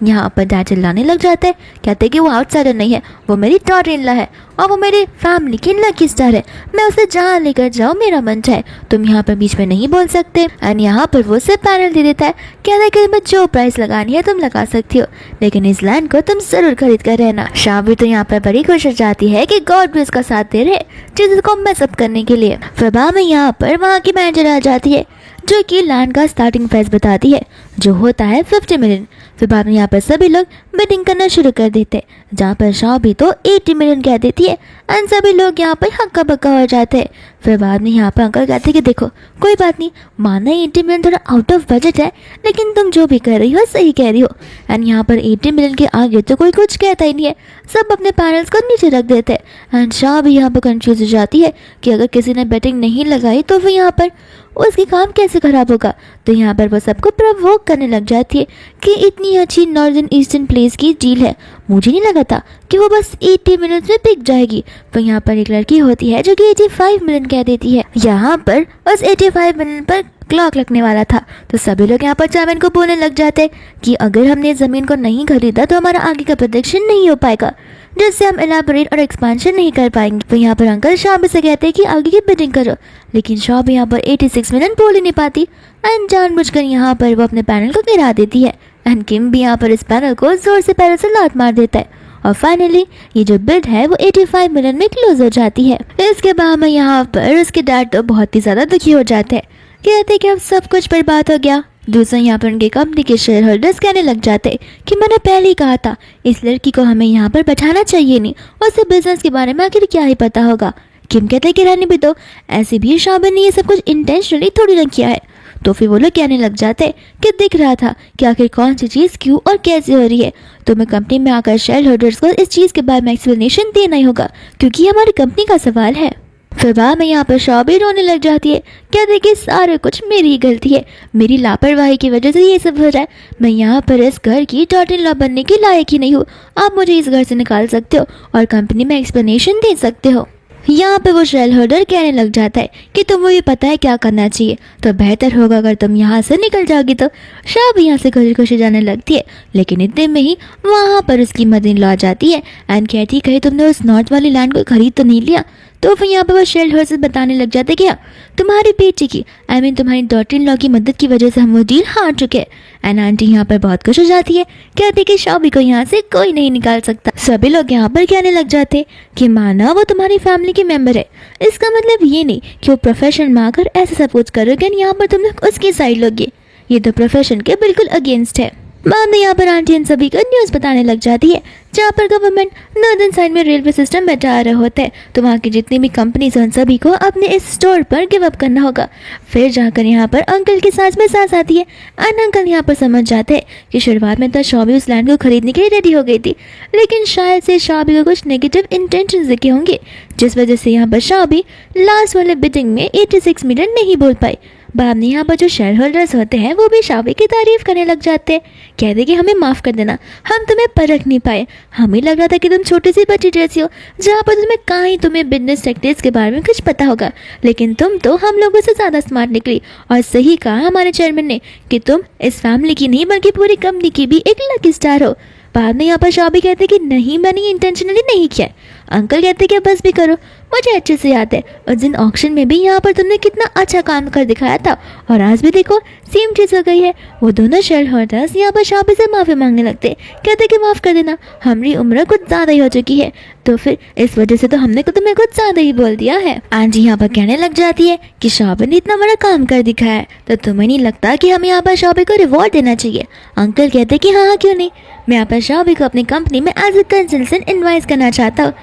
यहाँ पर डैड चिल्लाने लग जाते हैं, कहते हैं कि वो आउटसाइडर नहीं है, वो मेरी डॉटर इन लॉ है और वो मेरी फैमिली की लकी स्टार है, मैं उसे जहाँ लेकर जाऊँ मेरा मन चाहे, तुम यहाँ पर बीच में नहीं बोल सकते। एंड यहाँ पर वो सिर्फ पैनल दे देता है, कहता है कि तुम्हें जो प्राइस लगानी है तुम लगा सकती हो, लेकिन इस लैंड को तुम जरूर खरीद कर रहना। शाबी तो यहाँ पर बड़ी खुश हो जाती है कि गॉड भी उसका साथ दे रहे चीज़ को मैसअप करने के लिए। फिर बाद में यहाँ पर वहाँ की मैनेजर आ जाती है, जो कि लैंड का स्टार्टिंग प्राइस बताती है, जो होता है 50 मिलियन। फिर बाद में यहाँ पर सभी लोग बिडिंग करना शुरू कर देते, जहाँ पर शॉबी तो 80 मिलियन कह देती है एंड सभी लोग यहाँ पर हक्का बक्का हो जाते हैं। फिर बाद में यहाँ पर अंकल कहते हैं कि देखो कोई बात नहीं, माना 80 मिलियन थोड़ा आउट ऑफ बजट है, लेकिन तुम जो भी कर रही हो सही कह रही हो। एंड यहाँ पर 80 मिलियन के आगे तो कोई कुछ कहता ही नहीं है, सब अपने पैनल्स को नीचे रख देते हैं। एंड शॉबी यहाँ पर कंफ्यूज हो जाती है कि अगर किसी ने बेटिंग नहीं लगाई तो फिर यहाँ पर उसकी काम कैसे खराब होगा। तो यहाँ पर वो सबको प्रवोक करने लग जाती है कि इतनी अच्छी नॉर्दर्न ईस्टर्न प्लेस की डील है, मुझे नहीं लगा था कि वो बस 80 मिनट में बिक जाएगी। तो यहाँ पर एक लड़की होती है जो कि 85 मिलियन कह देती है। यहाँ पर बस 85 मिलियन पर क्लॉक लगने वाला था, तो सभी लोग यहाँ पर चेयरमैन को बोलने लग जाते कि अगर हमने ज़मीन को नहीं खरीदा तो हमारा आगे का प्रोडक्शन नहीं हो पाएगा, जिससे हम एलाबोरेट और एक्सपांशन नहीं कर पाएंगे। तो यहाँ पर अंकल शॉबी से कहते हैं कि आगे की बिडिंग करो, लेकिन शॉबी यहाँ पर 86 मिलियन बोल ही नहीं पाती एंड जानबूझकर यहाँ पर वो अपने पैनल को गिरा देती है। एंड किम भी यहाँ पर इस पैनल को जोर से पैरों से लात मार देता है और फाइनली ये जो बिड है वो 85 मिलियन में क्लोज हो जाती है। इसके बाद में यहाँ पर उसके डैड तो बहुत ही ज़्यादा दुखी हो जाते हैं, कहते हैं कि अब सब कुछ बर्बाद हो गया। दूसरा यहाँ पर उनकी कंपनी के शेयर होल्डर्स कहने लग जाते कि मैंने पहले ही कहा था इस लड़की को हमें यहाँ पर बैठाना चाहिए नहीं, और उसे बिजनेस के बारे में आखिर क्या ही पता होगा। किम कहते कि रहने भी दो, ऐसे भी शॉबी ने ये सब कुछ इंटेंशनली थोड़ी ना किया है। तो फिर वो लोग कहने लग जाते कि दिख रहा था कि आखिर कौन सी चीज़ क्यों और कैसे हो रही है, तो मैं कंपनी में आकर शेयर होल्डर्स को इस चीज़ के बारे में एक्सप्लेनेशन देना ही होगा, क्योंकि ये हमारी कंपनी का सवाल है। फिर बाद में यहाँ पर शॉबी रोने लग जाती है, कहते कि सारे कुछ मेरी ही गलती है, मेरी लापरवाही की वजह से ये सब हो रहा है, मैं यहाँ पर इस घर की डॉटर इन लॉ बनने के लायक ही नहीं हूँ, आप मुझे इस घर से निकाल सकते हो और कंपनी में एक्सप्लेनेशन दे सकते हो। यहाँ पे वो शेयर होल्डर कहने लग जाता है कि तुम्हें भी पता है क्या करना चाहिए, तो बेहतर होगा अगर तुम यहाँ से निकल जाओगी। तो शॉबी यहाँ से खुशी खुशी जाने लगती है, लेकिन इतने में ही वहाँ पर उसकी मदर इन लॉ आ जाती है एंड कहती कहीं तुमने उस नॉर्थ वाली लैंड को खरीद तो नहीं लिया। तो फिर यहाँ पर वो शेयर होल्डर बताने लग जाते कि तुम्हारी बेटी की तुम्हारी डॉटर इन लॉ की मदद की वजह से हम वो डील हार चुके हैं। एंड आंटी यहाँ पर बहुत खुश हो जाती है, कहती कि शॉबी को यहाँ से कोई नहीं निकाल सकता। सभी लोग यहाँ पर कहने लग जाते कि माना वो तुम्हारी फैमिली के मेंबर है, इसका मतलब ये नहीं कि वो प्रोफेशन में आकर ऐसा सब कुछ करोगे, यहाँ पर तुम लोग उसकी साइड लोगे, ये तो प्रोफेशन के बिल्कुल अगेंस्ट है। बाद में यहाँ पर आंटी इन सभी को न्यूज़ बताने लग जाती है, जहाँ पर गवर्नमेंट नॉर्दर्न साइड में रेलवे सिस्टम बैठा रहे होते हैं, तो वहाँ की जितनी भी कंपनीज हैं उन सभी को अपने इस स्टोर पर गिव अप करना होगा। फिर जाकर यहाँ पर अंकल की सांस में सांस आती है एंड अंकल यहाँ पर समझ जाते हैं कि शुरुआत में तो शॉबी उस लैंड को खरीदने के लिए रेडी हो गई थी, लेकिन शायद से शॉबी को कुछ नेगेटिव इंटेंशन दिखे होंगे, जिस वजह से यहाँ पर शॉबी लास्ट वाले बिडिंग में 86 मिलियन नहीं बोल पाई। बाद में यहाँ पर जो शेयर होल्डर्स होते हैं वो भी शॉबी की तारीफ करने लग जाते हैं, कहते कि हमें माफ़ कर देना, हम तुम्हें परख नहीं पाए, हमें लग रहा था कि तुम छोटी सी बच्ची जैसी हो, जहाँ पर तुम्हें बिजनेस सेक्टर्स के बारे में कुछ पता होगा, लेकिन तुम तो हम लोगों से ज़्यादा स्मार्ट निकली। और सही कहा हमारे चेयरमैन ने कि तुम इस फैमिली की नहीं बल्कि पूरी कंपनी की भी एक लकी स्टार हो। बाद में यहाँ पर शॉबी कहते कि नहीं, मैंने इंटेंशनली नहीं किया। अंकल कहते कि बस भी करो, मुझे अच्छे से याद है उस दिन ऑक्शन में भी यहाँ पर तुमने कितना अच्छा काम कर दिखाया था, और आज भी देखो सेम चीज़ हो गई है। वो दोनों शेयर होल्डर्स यहाँ पर शॉबी से माफ़ी मांगने लगते, कहते कि माफ़ कर देना, हमारी उम्र कुछ ज़्यादा ही हो चुकी है, तो फिर इस वजह से तो हमने तुम्हें कुछ ज़्यादा ही बोल दिया है। आंटी यहाँ पर कहने लग जाती है कि शॉबी ने इतना बड़ा काम कर दिखाया है, तो तुम्हें नहीं लगता कि हमें यहाँ पर शॉबी को रिवॉर्ड देना चाहिए। अंकल कहते कि हाँ क्यों नहीं, मैं यहाँ पर शॉबी को अपनी कंपनी में एज ए कंसल्टेंट इन्वाइस करना चाहता हूँ।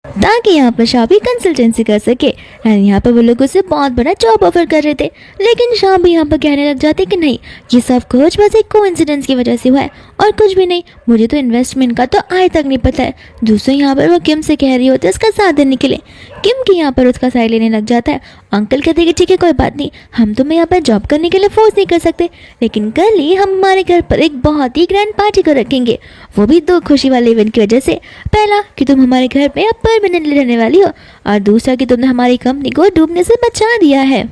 ताकि यहाँ पर शाबी कंसल्टेंसी कर सके। एंड यहाँ पर वो लोग उसे बहुत बड़ा जॉब ऑफर कर रहे थे, लेकिन शाबी यहाँ पर कहने लग जाते कि नहीं, ये सब कुछ बस एक कोइंसिडेंस की वजह से हुआ है और कुछ भी नहीं, मुझे तो इन्वेस्टमेंट का तो आज तक नहीं पता है। दूसरे यहाँ पर वो किम से कह रही होती है उसका साथ देने के लिए। किम की यहाँ पर उसका साथ लेने लग जाता है। अंकल कहते कि ठीक है कोई बात नहीं, हम तुम्हें यहाँ पर जॉब करने के लिए फोर्स नहीं कर सकते, लेकिन कल ही हम हमारे घर पर एक बहुत ही ग्रैंड पार्टी को रखेंगे, वो भी दो खुशी वाले इवेंट की वजह से। पहला कि तुम हमारे घर पे अब परमानेंटली रहने वाली हो, और दूसरा कि तुमने हमारी कंपनी को डूबने से बचा दिया है।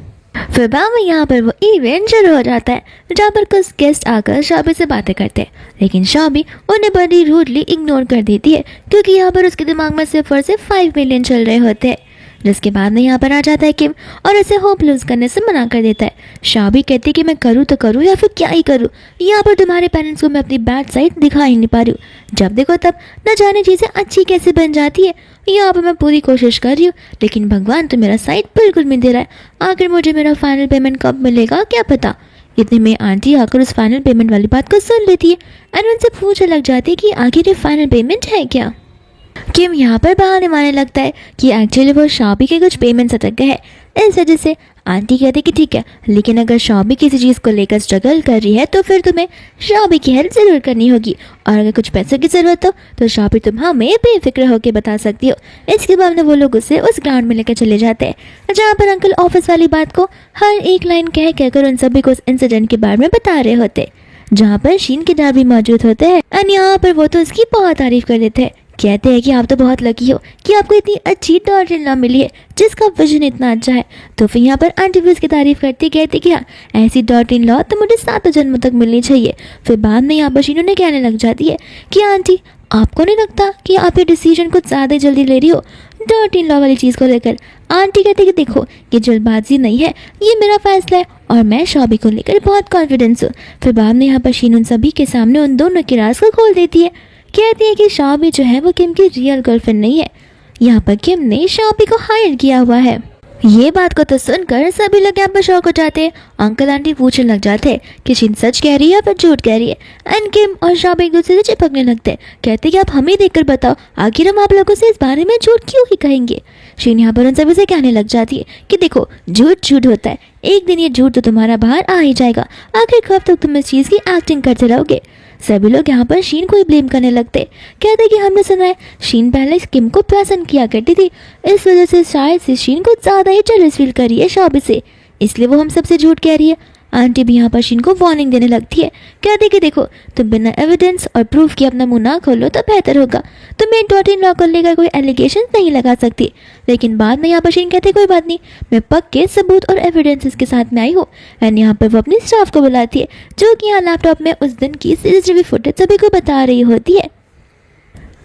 फिर बाद में यहाँ पर वो इवेंट शुरू हो जाता है, जहाँ पर कुछ गेस्ट आकर शाबी से बातें करते हैं, लेकिन शाबी उन्हें बड़ी रूडली इग्नोर कर देती है, क्योंकि यहाँ पर उसके दिमाग में सिर्फ और सिर्फ 5 मिलियन चल रहे होते हैं। जिसके बाद में यहाँ पर आ जाता है किम और इसे होप लूज करने से मना कर देता है। शाबी कहती है कि मैं करूँ तो करूँ या फिर क्या ही करूँ, यहाँ पर तुम्हारे पेरेंट्स को मैं अपनी बैड साइड दिखा ही नहीं पा रही हूँ। जब देखो तब न जाने चीज़ें अच्छी कैसे बन जाती है। यहाँ पर मैं पूरी कोशिश कर रही हूँ, लेकिन भगवान तो मेरा साइड बिल्कुल नहीं दे रहा है। आखिर मुझे मेरा फाइनल पेमेंट कब मिलेगा क्या पता। इतने में आंटी आकर उस फाइनल पेमेंट वाली बात को सुन लेती है और उनसे पूछने लग जाती है कि आखिर ये फाइनल पेमेंट है क्या। किम यहाँ पर बहाने मारने लगता है कि एक्चुअली वो शाबी के कुछ पेमेंट्स अटक गए हैं, इस वजह से। आंटी कहते कि ठीक है, लेकिन अगर शाबी किसी चीज़ को लेकर स्ट्रगल कर रही है तो फिर तुम्हें शाबी की हेल्प ज़रूर करनी होगी, और अगर कुछ पैसों की ज़रूरत हो तो शाबी तुम हमें बेफिक्र होकर बता सकती हो। इसके बाद में वो लोग उसे उस ग्राउंड में लेकर चले जाते हैं, जहाँ पर अंकल ऑफिस वाली बात को हर एक लाइन कह कहकर उन सभी को उस इंसिडेंट के बारे में बता रहे होते, जहाँ पर शीन के डर भी मौजूद होते हैं। और यहाँ पर वो तो उसकी बहुत तारीफ कर देते हैं, कहते हैं कि आप तो बहुत लकी हो कि आपको इतनी अच्छी डॉटर इन लॉ मिली है जिसका विजन इतना अच्छा है। तो फिर यहाँ पर आंटी भी उसकी तारीफ करती कहती कि हाँ, ऐसी डॉटर इन लॉ तो मुझे 7 जन्म तक मिलनी चाहिए। फिर बाद में यहाँ पर शीनू ने कहने लग जाती है कि आंटी आपको नहीं लगता कि आप ये डिसीजन कुछ ज़्यादा जल्दी ले रही हो डॉटर इन लॉ वाली चीज़ को लेकर। आंटी कहती कि देखो ये जल्दबाजी नहीं है, ये मेरा फैसला है और मैं शाबी को लेकर बहुत कॉन्फिडेंस हूँ। फिर बाद में यहाँ पर शीनू सभी के सामने उन दोनों के राज को खोल देती है, कहती है कि शाबी जो है वो किम की रियल गर्लफ्रेंड नहीं है, यहाँ पर किम ने शाबी को हायर किया हुआ है। ये बात को तो सुनकर सभी लोग यहाँ पर शौक हो जाते हैं। अंकल आंटी पूछने लग जाते हैं कि शीन सच कह रही है या फिर झूठ कह रही है। एंड किम और शाबी एक दूसरे से चिपकने लगते हैं, कहते हैं कि आप हमें देखकर बताओ आखिर हम आप लोगों से इस बारे में झूठ क्यों ही कहेंगे। शीन यहाँ पर उन सभी से कहने लग जाती है कि देखो झूठ झूठ होता है, एक दिन ये झूठ तो तुम्हारा बाहर आ ही जाएगा, आखिर कब तक तुम इस चीज़ की एक्टिंग करते रहोगे। सभी लोग यहाँ पर शीन को ही ब्लेम करने लगते, कहते कि हमने सुना है शीन पहले किम को पसंद किया करती थी, इस वजह से शायद से शीन को ज़्यादा ही जेलस फील कर रही है शाबी से, इसलिए वो हम सबसे झूठ कह रही है। आंटी भी यहाँ पर शीन को वार्निंग देने लगती है, कहते कि देखो तुम बिना एविडेंस और प्रूफ के अपना मुंह ना खोलो तो बेहतर होगा, तुम मेरी डॉटर इन लॉ को लेकर कोई एलिगेशन नहीं लगा सकती। लेकिन बाद में यहाँ पर शीन कहते कोई बात नहीं, मैं पक्के सबूत और एविडेंसेस के साथ में आई हूँ। एंड यहाँ पर वो अपनी स्टाफ को बुलाती है, जो कि यहाँ लैपटॉप में उस दिन की CCTV फुटेज सभी को बता रही होती है,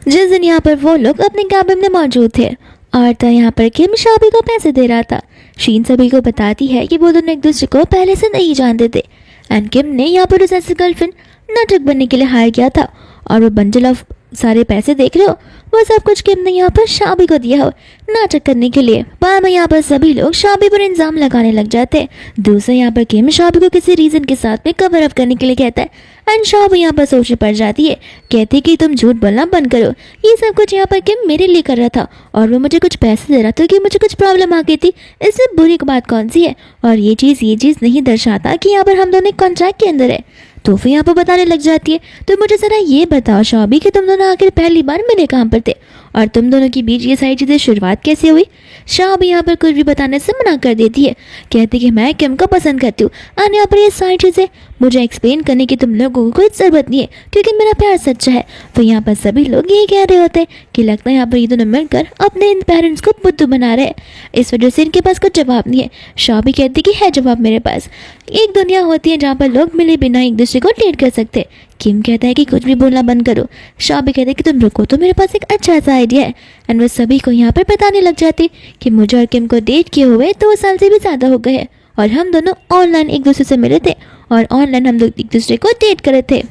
जिस दिन यहाँ पर वो लोग अपने कैबिन में मौजूद थे। और तो यहाँ पर किम शाबी को पैसे दे रहा था। शीन सभी को बताती है कि वो दोनों एक दूसरे को पहले से नहीं जानते थे, एंड किम ने यहाँ पर उसे ऐसे गर्लफ्रेंड नाटक बनने के लिए हायर किया था, और वो बंडल ऑफ सारे पैसे देख रहे हो वो सब कुछ किम ने यहाँ पर शाबी को दिया हो नाटक करने के लिए। बाद में यहाँ पर सभी लोग शाबी पर इल्जाम लगाने लग जाते हैं। दूसरा यहाँ पर किम शाबी को किसी रीजन के साथ में कवर अप करने के लिए कहता है, एंड शाबी यहाँ पर सोचने पड़ जाती है, कहती कि तुम झूठ बोलना बंद करो, ये सब कुछ यहाँ पर किम मेरे लिए कर रहा था और वो मुझे कुछ पैसे दे रहा था कि मुझे कुछ प्रॉब्लम आ गई थी, इससे बुरी बात कौन सी है, और ये चीज़ नहीं दर्शाता कि यहाँ पर हम दोनों कॉन्ट्रैक्ट के अंदर है। तो फिर यहाँ पर बताने लग जाती है, तो मुझे ज़रा ये बताओ शाबी कि तुम दोनों आखिर पहली बार मिले कहाँ पर थे और तुम दोनों के बीच ये सारी चीज़ें शुरुआत कैसे हुई। शाबी यहाँ पर कुछ भी बताने से मना कर देती है, कहती कि मैं किम को पसंद करती हूँ, और यहाँ पर ये सारी चीज़ें मुझे एक्सप्लेन करने की तुम लोगों को कोई ज़रूरत नहीं है क्योंकि मेरा प्यार सच्चा है। तो यहाँ पर सभी लोग यही कह रहे होते हैं कि लगता है यहाँ पर ये दोनों मिलकर अपने इन पेरेंट्स को बुद्धू बना रहे हैं, इस वजह से इनके पास कुछ जवाब नहीं है। शाबी कहती कि है जवाब मेरे पास, एक दुनिया होती है जहाँ पर लोग मिले बिना एक दूसरे को डेट कर सकते। किम कहता है कि कुछ भी बोलना बंद करो। शाबी कहते हैं कि तुम रुको, तो मेरे पास एक अच्छा सा आइडिया है। एंड वो सभी को यहाँ पर बताने लग जाती कि मुझे और किम को डेट किए हुए 2 साल से भी ज़्यादा हो गए हैं और हम दोनों ऑनलाइन एक दूसरे से मिले थे और ऑनलाइन हम लोग एक दूसरे को डेट करे थे।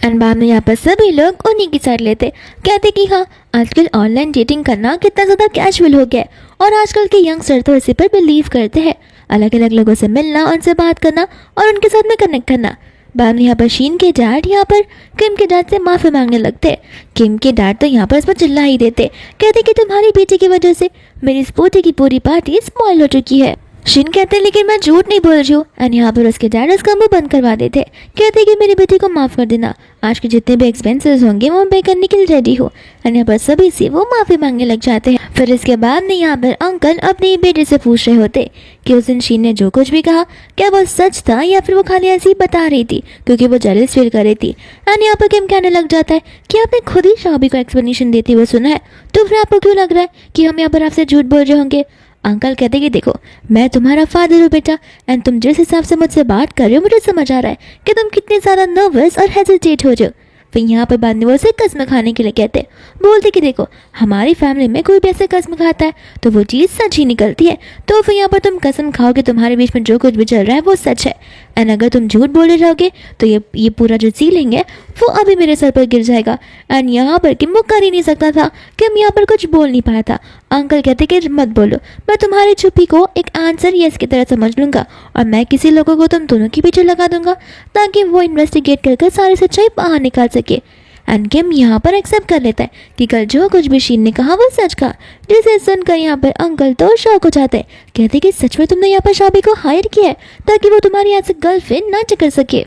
एंड बाद में यहाँ पर सभी लोग उन्हीं की साइड लेते, कहते कि हाँ आजकल ऑनलाइन डेटिंग करना कितना ज़्यादा कैजुअल हो गया है और आजकल के यंगस्टर तो इसी पर बिलीव करते हैं, अलग अलग लोगों से मिलना, उनसे बात करना और उनके साथ में कनेक्ट करना। बाद में यहाँ पर शीन के डैड यहाँ पर किम के डैड से माफ़ी मांगने लगते। किम के डैड तो यहाँ पर इस पर चिल्ला ही देते, कहते कि तुम्हारी बेटी की वजह से मेरी स्पोर्टी की पूरी पार्टी स्पॉइल हो चुकी है। शिन कहते हैं लेकिन मैं झूठ नहीं बोल रही हूँ। एंड यहाँ पर उसके डैड उसका मुंह बंद करवा देते, कहते कि मेरी बेटी को माफ़ कर देना, आज के जितने भी एक्सपेंसेस होंगे वो पे करने के लिए रेडी हो। एंड यहाँ पर सभी से वो माफ़ी मांगने लग जाते हैं। फिर इसके बाद में यहाँ पर अंकल अपनी बेटे से पूछ रहे होते कि उस दिन शीन ने जो कुछ भी कहा क्या वो सच था या फिर वो खाली ऐसे ही बता रही थी क्योंकि वो जेलस फील कर रही थी। एंड यहाँ पर किम कहने लग जाता है कि आपने खुद ही शाबी को एक्सप्लेनेशन देते हुए सुना है, तो फिर आपको क्यों लग रहा है कि हम यहाँ पर आपसे झूठ बोल रहे होंगे। अंकल कहते कि देखो मैं तुम्हारा फादर हूँ बेटा, एंड तुम जिस हिसाब से मुझसे बात कर रहे हो मुझे समझ आ रहा है कि तुम कितने ज़्यादा नर्वस और हेजिटेट हो जाओ। फिर यहाँ पर बाद में वो उसे कसम खाने के लिए कहते, बोलते कि देखो हमारी फैमिली में कोई भी ऐसे कसम खाता है तो वो चीज़ सच ही निकलती है, तो फिर यहाँ पर तुम कसम खाओ कि तुम्हारे बीच में जो कुछ भी चल रहा है वो सच है। एंड अगर तुम झूठ बोले रहोगे तो ये पूरा जो सीलिंग है वो अभी मेरे सर पर गिर जाएगा। एंड यहाँ पर किम वो कर ही नहीं सकता था, किम यहाँ पर कुछ बोल नहीं पाया था। अंकल कहते कि मत बोलो, मैं तुम्हारी चुप्पी को एक आंसर यस की तरह समझ लूँगा और मैं किसी लोगों को तुम दोनों के पीछे लगा दूंगा ताकि वो इन्वेस्टिगेट करके सारी सच्चाई बाहर निकाल सके। एंड किम यहाँ पर एक्सेप्ट कर लेता है कि कल जो कुछ भी शीन ने कहा वो सच कहा, जिसे सुनकर यहाँ पर अंकल तो शॉक हो जाते हैं, कहते कि सच में तुमने यहाँ पर शाबी को हायर किया है ताकि वो तुम्हारी एज ए गर्लफ्रेंड ना कर सके।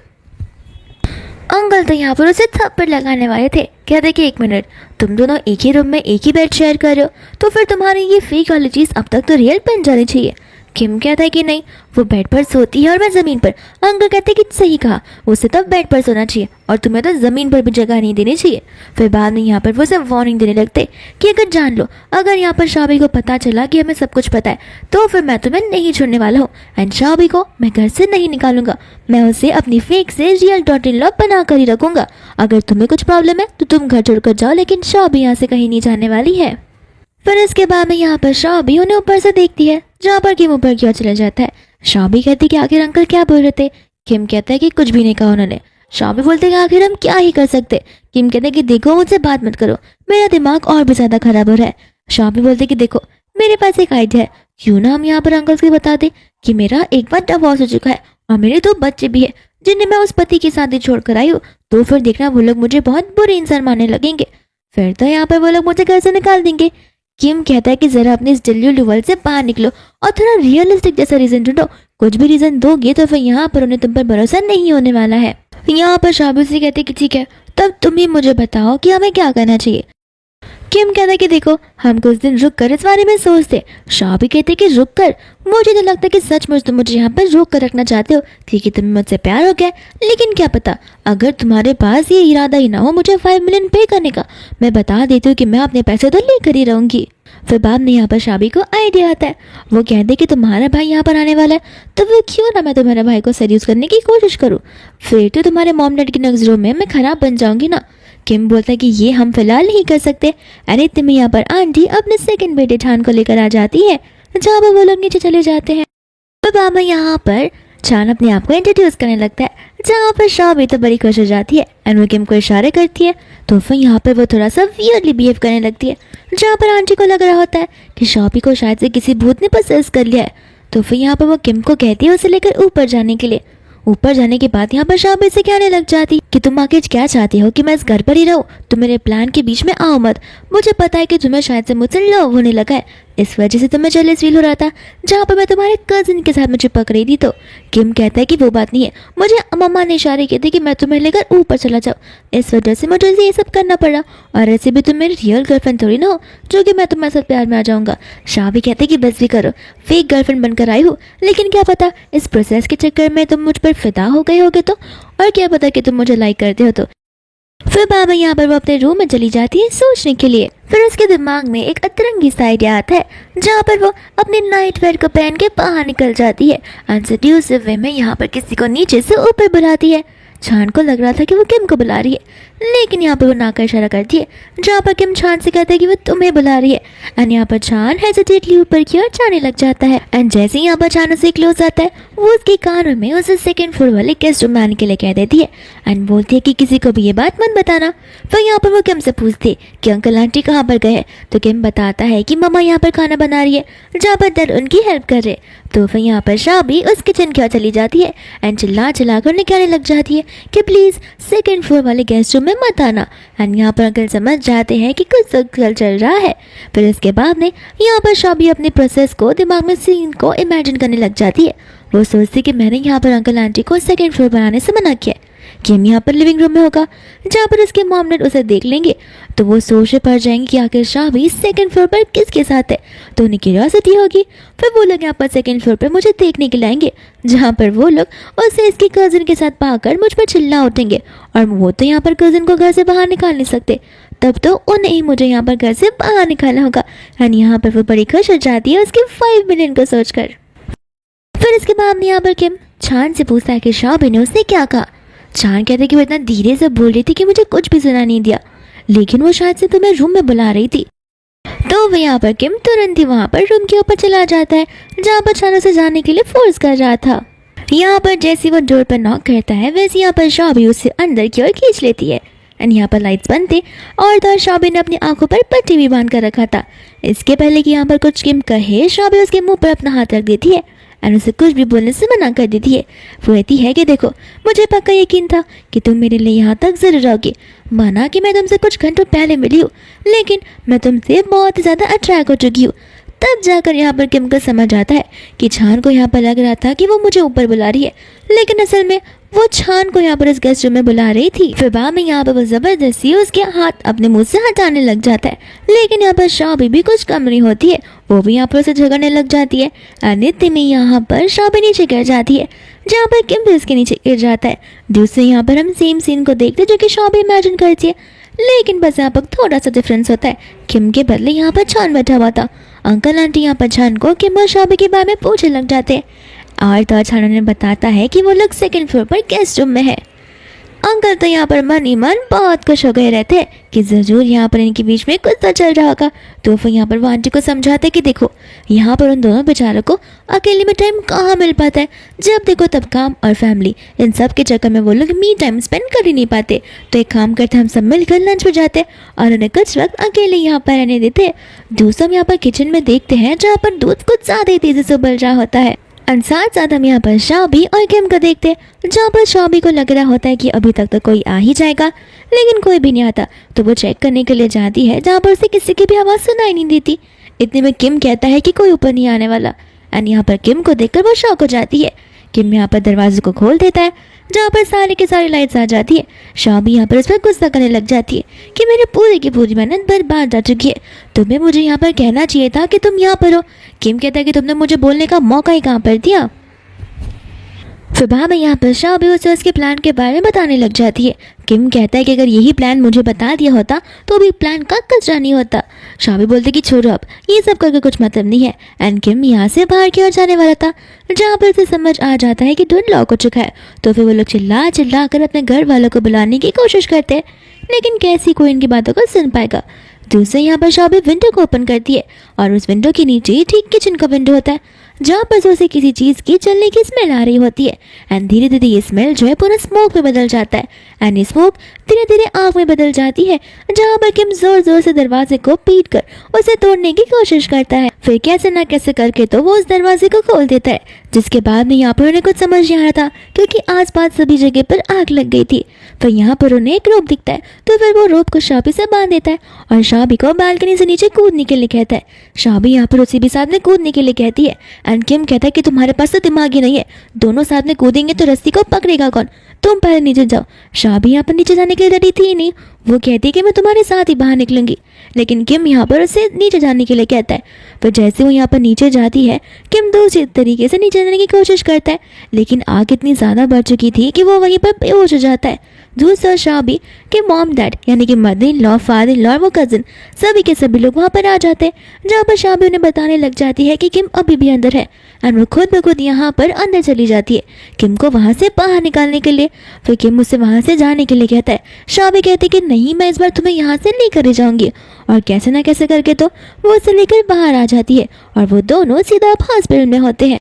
अंकल तो यहाँ पर उसे थप्पड़ लगाने वाले थे, कहते कि 1 मिनट, तुम दोनों एक ही रूम में एक ही बेड शेयर कर रहे हो तो फिर तुम्हारी ये फेक वाली चीज़ अब तक तो रियल बन जानी चाहिए। किम कहता है कि नहीं वो बेड पर सोती है और मैं ज़मीन पर। अंकल कहते कि सही कहा, उसे तो बेड पर सोना चाहिए और तुम्हें तो ज़मीन पर भी जगह नहीं देनी चाहिए। फिर बाद में यहाँ पर वो उसे वार्निंग देने लगते कि अगर जान लो अगर यहाँ पर शाबी को पता चला कि हमें सब कुछ पता है तो फिर मैं तुम्हें नहीं छोड़ने वाला हूँ एंड शाबी को मैं घर से नहीं निकालूंगा, मैं उसे अपनी फेक से रियल डॉटर इन लॉ बना कर ही रखूँगा। अगर तुम्हें कुछ प्रॉब्लम है तो तुम घर छोड़कर जाओ, लेकिन शाबी यहाँ से कहीं नहीं जाने वाली है। फिर इसके बाद में यहाँ पर शाबी उन्हें ऊपर से देखती है जहाँ पर किम ऊपर की ओर चला जाता है। शाबी कहती कि आखिर अंकल क्या बोल रहे थे। किम कहता है कि कुछ भी नहीं कहा उन्होंने। शाबी बोलते कि आखिर हम क्या ही कर सकते। किम कहते हैं कि देखो मुझसे बात मत करो, मेरा दिमाग और भी ज़्यादा खराब हो रहा है। शाबी बोलते कि देखो मेरे पास एक आइडिया है, क्यों ना हम यहाँ पर अंकल से बता दें कि मेरा एक बार डिवोर्स हो चुका है और मेरे 2 बच्चे भी है जिन्हें मैं उस पति की शादी छोड़ कर आई हूँ, तो फिर देखना वो लोग मुझे बहुत बुरे इंसान मानने लगेंगे, फिर तो यहाँ पर वो लोग मुझे घर से निकाल देंगे। किम कहता है कि जरा अपने इस डिल्यूलू वर्ल्ड से बाहर निकलो और थोड़ा रियलिस्टिक जैसा रीजन ढूंढो, कुछ भी रीजन दोगे तो फिर यहाँ पर उन्हें तुम पर भरोसा नहीं होने वाला है। यहाँ पर शाबी से कहते कि ठीक है तब तुम ही मुझे बताओ कि हमें क्या करना चाहिए। किम कहता है कि देखो हम कुछ दिन रुक कर इस बारे में सोचते। शाबी कहते कि रुक कर, मुझे तो लगता है कि सचमुच तुम मुझे यहाँ पर रोक कर रखना चाहते हो क्योंकि तुम्हें मुझसे प्यार हो गया, लेकिन क्या पता अगर तुम्हारे पास ये इरादा ही ना हो मुझे 5 मिलियन पे करने का, मैं बता देती हूँ कि मैं अपने पैसे तो लेकर ही रहूँगी। फिर बाद में यहाँ पर शाबी को आइडिया आता है, वो कहते कि तुम्हारा भाई यहाँ पर आने वाला है तो वो क्यों ना मैं तुम्हारे भाई को सेड्यूस करने की कोशिश करूँ, फिर तो तुम्हारे मॉम डैड की नज़रों में मैं खराब बन जाऊंगी ना। किम बोलता है कि ये हम फिलहाल नहीं कर सकते। अरे तुम यहाँ पर आंटी अपने सेकंड बेटे छान को लेकर आ जाती है जहाँ पर वो लोग नीचे चले जाते हैं। तो बाबा यहाँ पर छान अपने आप को इंट्रोड्यूस करने लगता है जहाँ पर शाबी तो बड़ी खुश हो जाती है एंड वो किम को इशारे करती है, तो फिर यहाँ पर वो थोड़ा सा वियर्डली बिहेव करने लगती है जहाँ पर आंटी को लग रहा होता है कि शाबी को शायद से किसी भूत ने पसेस कर लिया है। तो फिर यहाँ पर वो किम को कहती है उसे लेकर ऊपर जाने के लिए। ऊपर जाने के बाद यहाँ पर शाबी से कहने लग जाती कि तुम आखिर क्या चाहती हो कि मैं इस घर पर ही रहूं, तुम मेरे प्लान के बीच में आओ मत, मुझे पता है कि तुम्हें शायद से मुझसे लव होने लगा है, इस वजह से तुम्हें जेलस फील हो रहा था जहाँ पर मैं तुम्हारे कजिन के साथ मुझे पक रही थी। तो किम कहता है कि वो बात नहीं है, मुझे मम्मा ने इशारे किए थे कि मैं तुम्हें लेकर ऊपर चला जाऊँ, इस वजह से मुझे ये सब करना पड़ा, और ऐसे भी तुम मेरी रियल गर्लफ्रेंड थोड़ी ना हो जो कि मैं तुम्हारे साथ प्यार में आ जाऊँगा। शाबी कहते कि बस भी करो, फेक गर्लफ्रेंड बनकर आई हूँ, लेकिन क्या पता इस प्रोसेस के चक्कर में तुम मुझ पर फिदा हो गए होगे तो, और क्या पता कि तुम मुझे लाइक करते हो तो। फिर बाबा यहाँ पर वो अपने रूम में चली जाती है सोचने के लिए। फिर उसके दिमाग में एक अतरंगी सा आइडिया आता है जहाँ पर वो अपने नाइट वेयर को पहन के बाहर निकल जाती है एंड सेड्यूसिव वे में यहाँ पर किसी को नीचे से ऊपर बुलाती है। छान को लग रहा था कि वो किम को बुला रही है, लेकिन यहाँ पर वो नाक का इशारा करती है, जहाँ पर किम छान से कहता है कि वो तुम्हें बुला रही है। एंड यहाँ पर छान हेजिटेटली ऊपर की ओर जाने लग जाता है। एंड जैसे ही यहाँ पर छान उसे क्लोज आता है, वो उसके कानों में उसे सेकंड फ्लोर वाले गेस्ट रूम में आने के लिए कह देती है एंड बोलती है कि किसी को भी ये बात मत बताना। फिर यहाँ पर वो किम से पूछती कि अंकल आंटी कहाँ पर गए, तो किम बताता है कि मम्मा यहाँ पर खाना बना रही है, जहाँ पर डर उनकी हेल्प कर रहे। तो फिर यहाँ पर शाबी उस किचन की ओर चली जाती है एंड चिल्ला कर उन्हें कहने लग जाती है कि प्लीज़ सेकंड फ्लोर वाले गेस्ट रूम में मत आना। एंड यहाँ पर अंकल समझ जाते हैं कि कुछ तो चल रहा है। फिर इसके बाद में यहाँ पर शाबी अपने प्रोसेस को दिमाग में सीन को इमेजिन करने लग जाती है। वो सोचती कि मैंने यहाँ पर अंकल आंटी को सेकंड फ्लोर बनाने से मना किया। किम यहाँ पर लिविंग रूम में होगा, जहाँ पर उसके मॉम डैड उसे देख लेंगे तो वो सोच में पड़ जाएंगे कि आखिर शाबी सेकंड फ्लोर पर किसके साथ है। तो उन्हें क्यूरियोसिटी होगी। फिर वो लोग यहाँ पर सेकंड फ्लोर पर मुझे देखने के लिए आएंगे, जहाँ पर वो लोग उसे इसकी कज़न के साथ पाकर मुझ पर चिल्ला उठेंगे। और वो तो यहाँ पर कज़न को घर से बाहर निकाल नहीं सकते, तब तो उन्हें ही मुझे यहाँ पर घर से बाहर निकालना होगा। एंड यहाँ पर वो बड़ी खुश हो जाती है उसके 5 मिलियन को सोच कर। फिर इसके बाद यहाँ पर किम छान से पूछता है कि शाबी ने उसने क्या कहा। छान कहते कि वो इतना धीरे से बोल रही थी कि मुझे कुछ भी सुना नहीं दिया, लेकिन वो शायद से तुम्हें रूम में बुला रही थी। तो वो यहाँ पर किम तुरंत ही वहाँ पर रूम के ऊपर चला जाता है, जहाँ पर छान उसे जाने के लिए फोर्स कर रहा था। यहाँ पर जैसे वो डोर पर नॉक करता है, वैसे यहाँ पर शाबी उसे अंदर की ओर खींच लेती है। एंड यहाँ पर लाइट्स बंद थे और तो शाबी ने अपनी आंखों पर पट्टी भी बांध कर रखा था। इसके पहले कि यहाँ पर कुछ किम कहे, शाबी उसके मुंह पर अपना हाथ रख देती है एंड उसे कुछ भी बोलने से मना कर देती है। वो कहती है कि देखो, मुझे पक्का यकीन था कि तुम मेरे लिए यहाँ तक जरूर आओगी। माना कि मैं तुमसे कुछ घंटों पहले मिली हूँ, लेकिन मैं तुमसे बहुत ही ज़्यादा अट्रैक्ट हो चुकी हूँ। तब जाकर यहाँ पर किम को समझ आता है कि छान को यहाँ पर लग रहा था कि वो मुझे ऊपर बुला रही है, लेकिन असल में वो छान को यहाँ पर इस गेस्ट रूम में बुला रही थी। फिर बाद में यहाँ पर वो जबरदस्ती उसके हाथ अपने मुंह से हटाने लग जाता है, लेकिन यहाँ पर शाबी भी कुछ कम नहीं होती है, वो भी यहाँ पर उसे झगड़ने लग जाती है। अनित्य में यहाँ पर शाबी नीचे गिर जाती है, जहाँ पर किम भी उसके नीचे गिर जाता है। दूसरे यहाँ पर हम सेम सीन को देखते हैं जो कि शाबी इमेजिन करती है, लेकिन बस यहाँ पर थोड़ा सा डिफरेंस होता है। किम के बदले यहाँ पर छान बैठा हुआ था। अंकल आंटी यहाँ पर छान को किम और शाबी के बारे में पूछने लग जाते हैं और तो छान उन्हें बताता है कि वो लोग सेकंड फ्लोर पर गेस्ट रूम में है। अंकल तो यहाँ पर मन ही मन बहुत खुश हो गए रहते हैं कि जरूर यहाँ पर इनके बीच में कुछ तो चल रहा होगा। तो फिर यहाँ पर वो आंटी को समझाते कि देखो, यहाँ पर उन दोनों बेचारों को अकेले में टाइम कहाँ मिल पाता है, जब देखो तब काम और फैमिली, इन सब के चक्कर में वो लोग मी टाइम स्पेंड कर ही नहीं पाते। तो एक काम करते हम सब मिलकर लंच पर जाते और उन्हें कुछ वक्त अकेले यहाँ पर रहने देते। दूसरा हम यहाँ पर किचन में देखते हैं, जहाँ पर दूध कुछ ज़्यादा ही तेज़ी से उबल रहा होता है। और साथ साथ हम यहाँ पर शाबी और किम को देखते हैं, जहाँ पर शाबी को लग रहा होता है कि अभी तक तो कोई आ ही जाएगा, लेकिन कोई भी नहीं आता। तो वो चेक करने के लिए जाती है, जहाँ पर उसे किसी की भी आवाज़ सुनाई नहीं देती। इतने में किम कहता है कि कोई ऊपर नहीं आने वाला। एंड यहाँ पर किम को देखकर वो शॉक हो जाती है। किम यहाँ पर दरवाजे को खोल देता है, जहाँ पर सारी की सारी लाइट्स आ जाती है। शाबी यहाँ पर उस पर गुस्सा करने लग जाती है कि मेरी पूरी की पूरी मेहनत बर्बाद जा चुकी है, तुम्हें मुझे यहाँ पर कहना चाहिए था कि तुम यहाँ पर हो। किम कहता है कि तुमने मुझे बोलने का मौका ही कहाँ पर दिया। सुबह में यहाँ पर शाबी उसे उसके प्लान के बारे में बताने लग जाती है। किम कहता है कि अगर यही प्लान मुझे बता दिया होता तो भी प्लान का कचरा नहीं होता। शाबी बोलते कि छोड़ो, अब ये सब करके कुछ मतलब नहीं है। एंड किम यहाँ से बाहर की ओर जाने वाला था, जहाँ पर उसे समझ आ जाता है कि डोर लॉक हो चुका है। तो फिर वो लोग चिल्ला चिल्ला कर अपने घर वालों को बुलाने की कोशिश करते हैं, लेकिन कैसी कोई इनकी बातों को सुन पाएगा। दूसरे यहाँ पर शाबी विंडो को ओपन करती है और उस विंडो के नीचे ठीक किचन का विंडो होता है, जहाँ पर उसे किसी चीज़ की जलने की स्मेल आ रही होती है। एंड धीरे धीरे ये स्मेल जो है पूरा स्मोक में बदल जाता है। एंड ये स्मोक धीरे धीरे आग में बदल जाती है, जहाँ पर किम जोर जोर से दरवाजे को पीट कर उसे तोड़ने की कोशिश करता है। फिर कैसे ना कैसे करके तो वो उस दरवाजे को खोल देता है, जिसके बाद में यहाँ पर उन्हें कुछ समझ नहीं आ रहा था, क्योंकि आसपास सभी जगह पर आग लग गई थी। फिर यहाँ पर उन्हें एक रोप दिखता है, तो फिर वो रोप को शाबी से बांध देता है और शाबी को बालकनी से नीचे कूदने के लिए कहता है। शाबी यहाँ पर उसी भी साथ में कूदने के लिए कहती है। एंड किम कहता है कि तुम्हारे पास तो दिमाग ही नहीं है, दोनों साथ में कूदेंगे तो रस्सी को पकड़ेगा कौन, तुम पहले नीचे जाओ। शाबी यहाँ पर नीचे जाने के लिए रेडी थी ही नहीं, वो कहती है कि मैं तुम्हारे साथ ही बाहर निकलूंगी, लेकिन किम यहाँ पर उसे नीचे जाने के लिए कहता है। पर जैसे वो यहाँ पर नीचे जाती है, किम दूसरे तरीके से नीचे जाने की कोशिश करता है, लेकिन आग इतनी ज़्यादा बढ़ चुकी थी कि वो वहीं पर बेहोश हो जाता है। दूसरा शाबी के मॉम डैड यानी कि mother in law, father in law और वो कजिन सभी के सभी लोग वहाँ पर आ जाते हैं, जहाँ पर शाबी उन्हें बताने लग जाती है कि किम अभी भी अंदर है एंड वो खुद ब खुद यहाँ पर अंदर चली जाती है किम को वहाँ से बाहर निकालने के लिए। फिर किम उसे वहाँ से जाने के लिए कहता है। शाबी कहती है कि नहीं, मैं इस बार तुम्हें यहाँ से लेकर ही जाऊंगी, और कैसे ना कैसे करके तो वो उसे लेकर बाहर आ जाती है और वो दोनों सीधा हॉस्पिटल में होते हैं।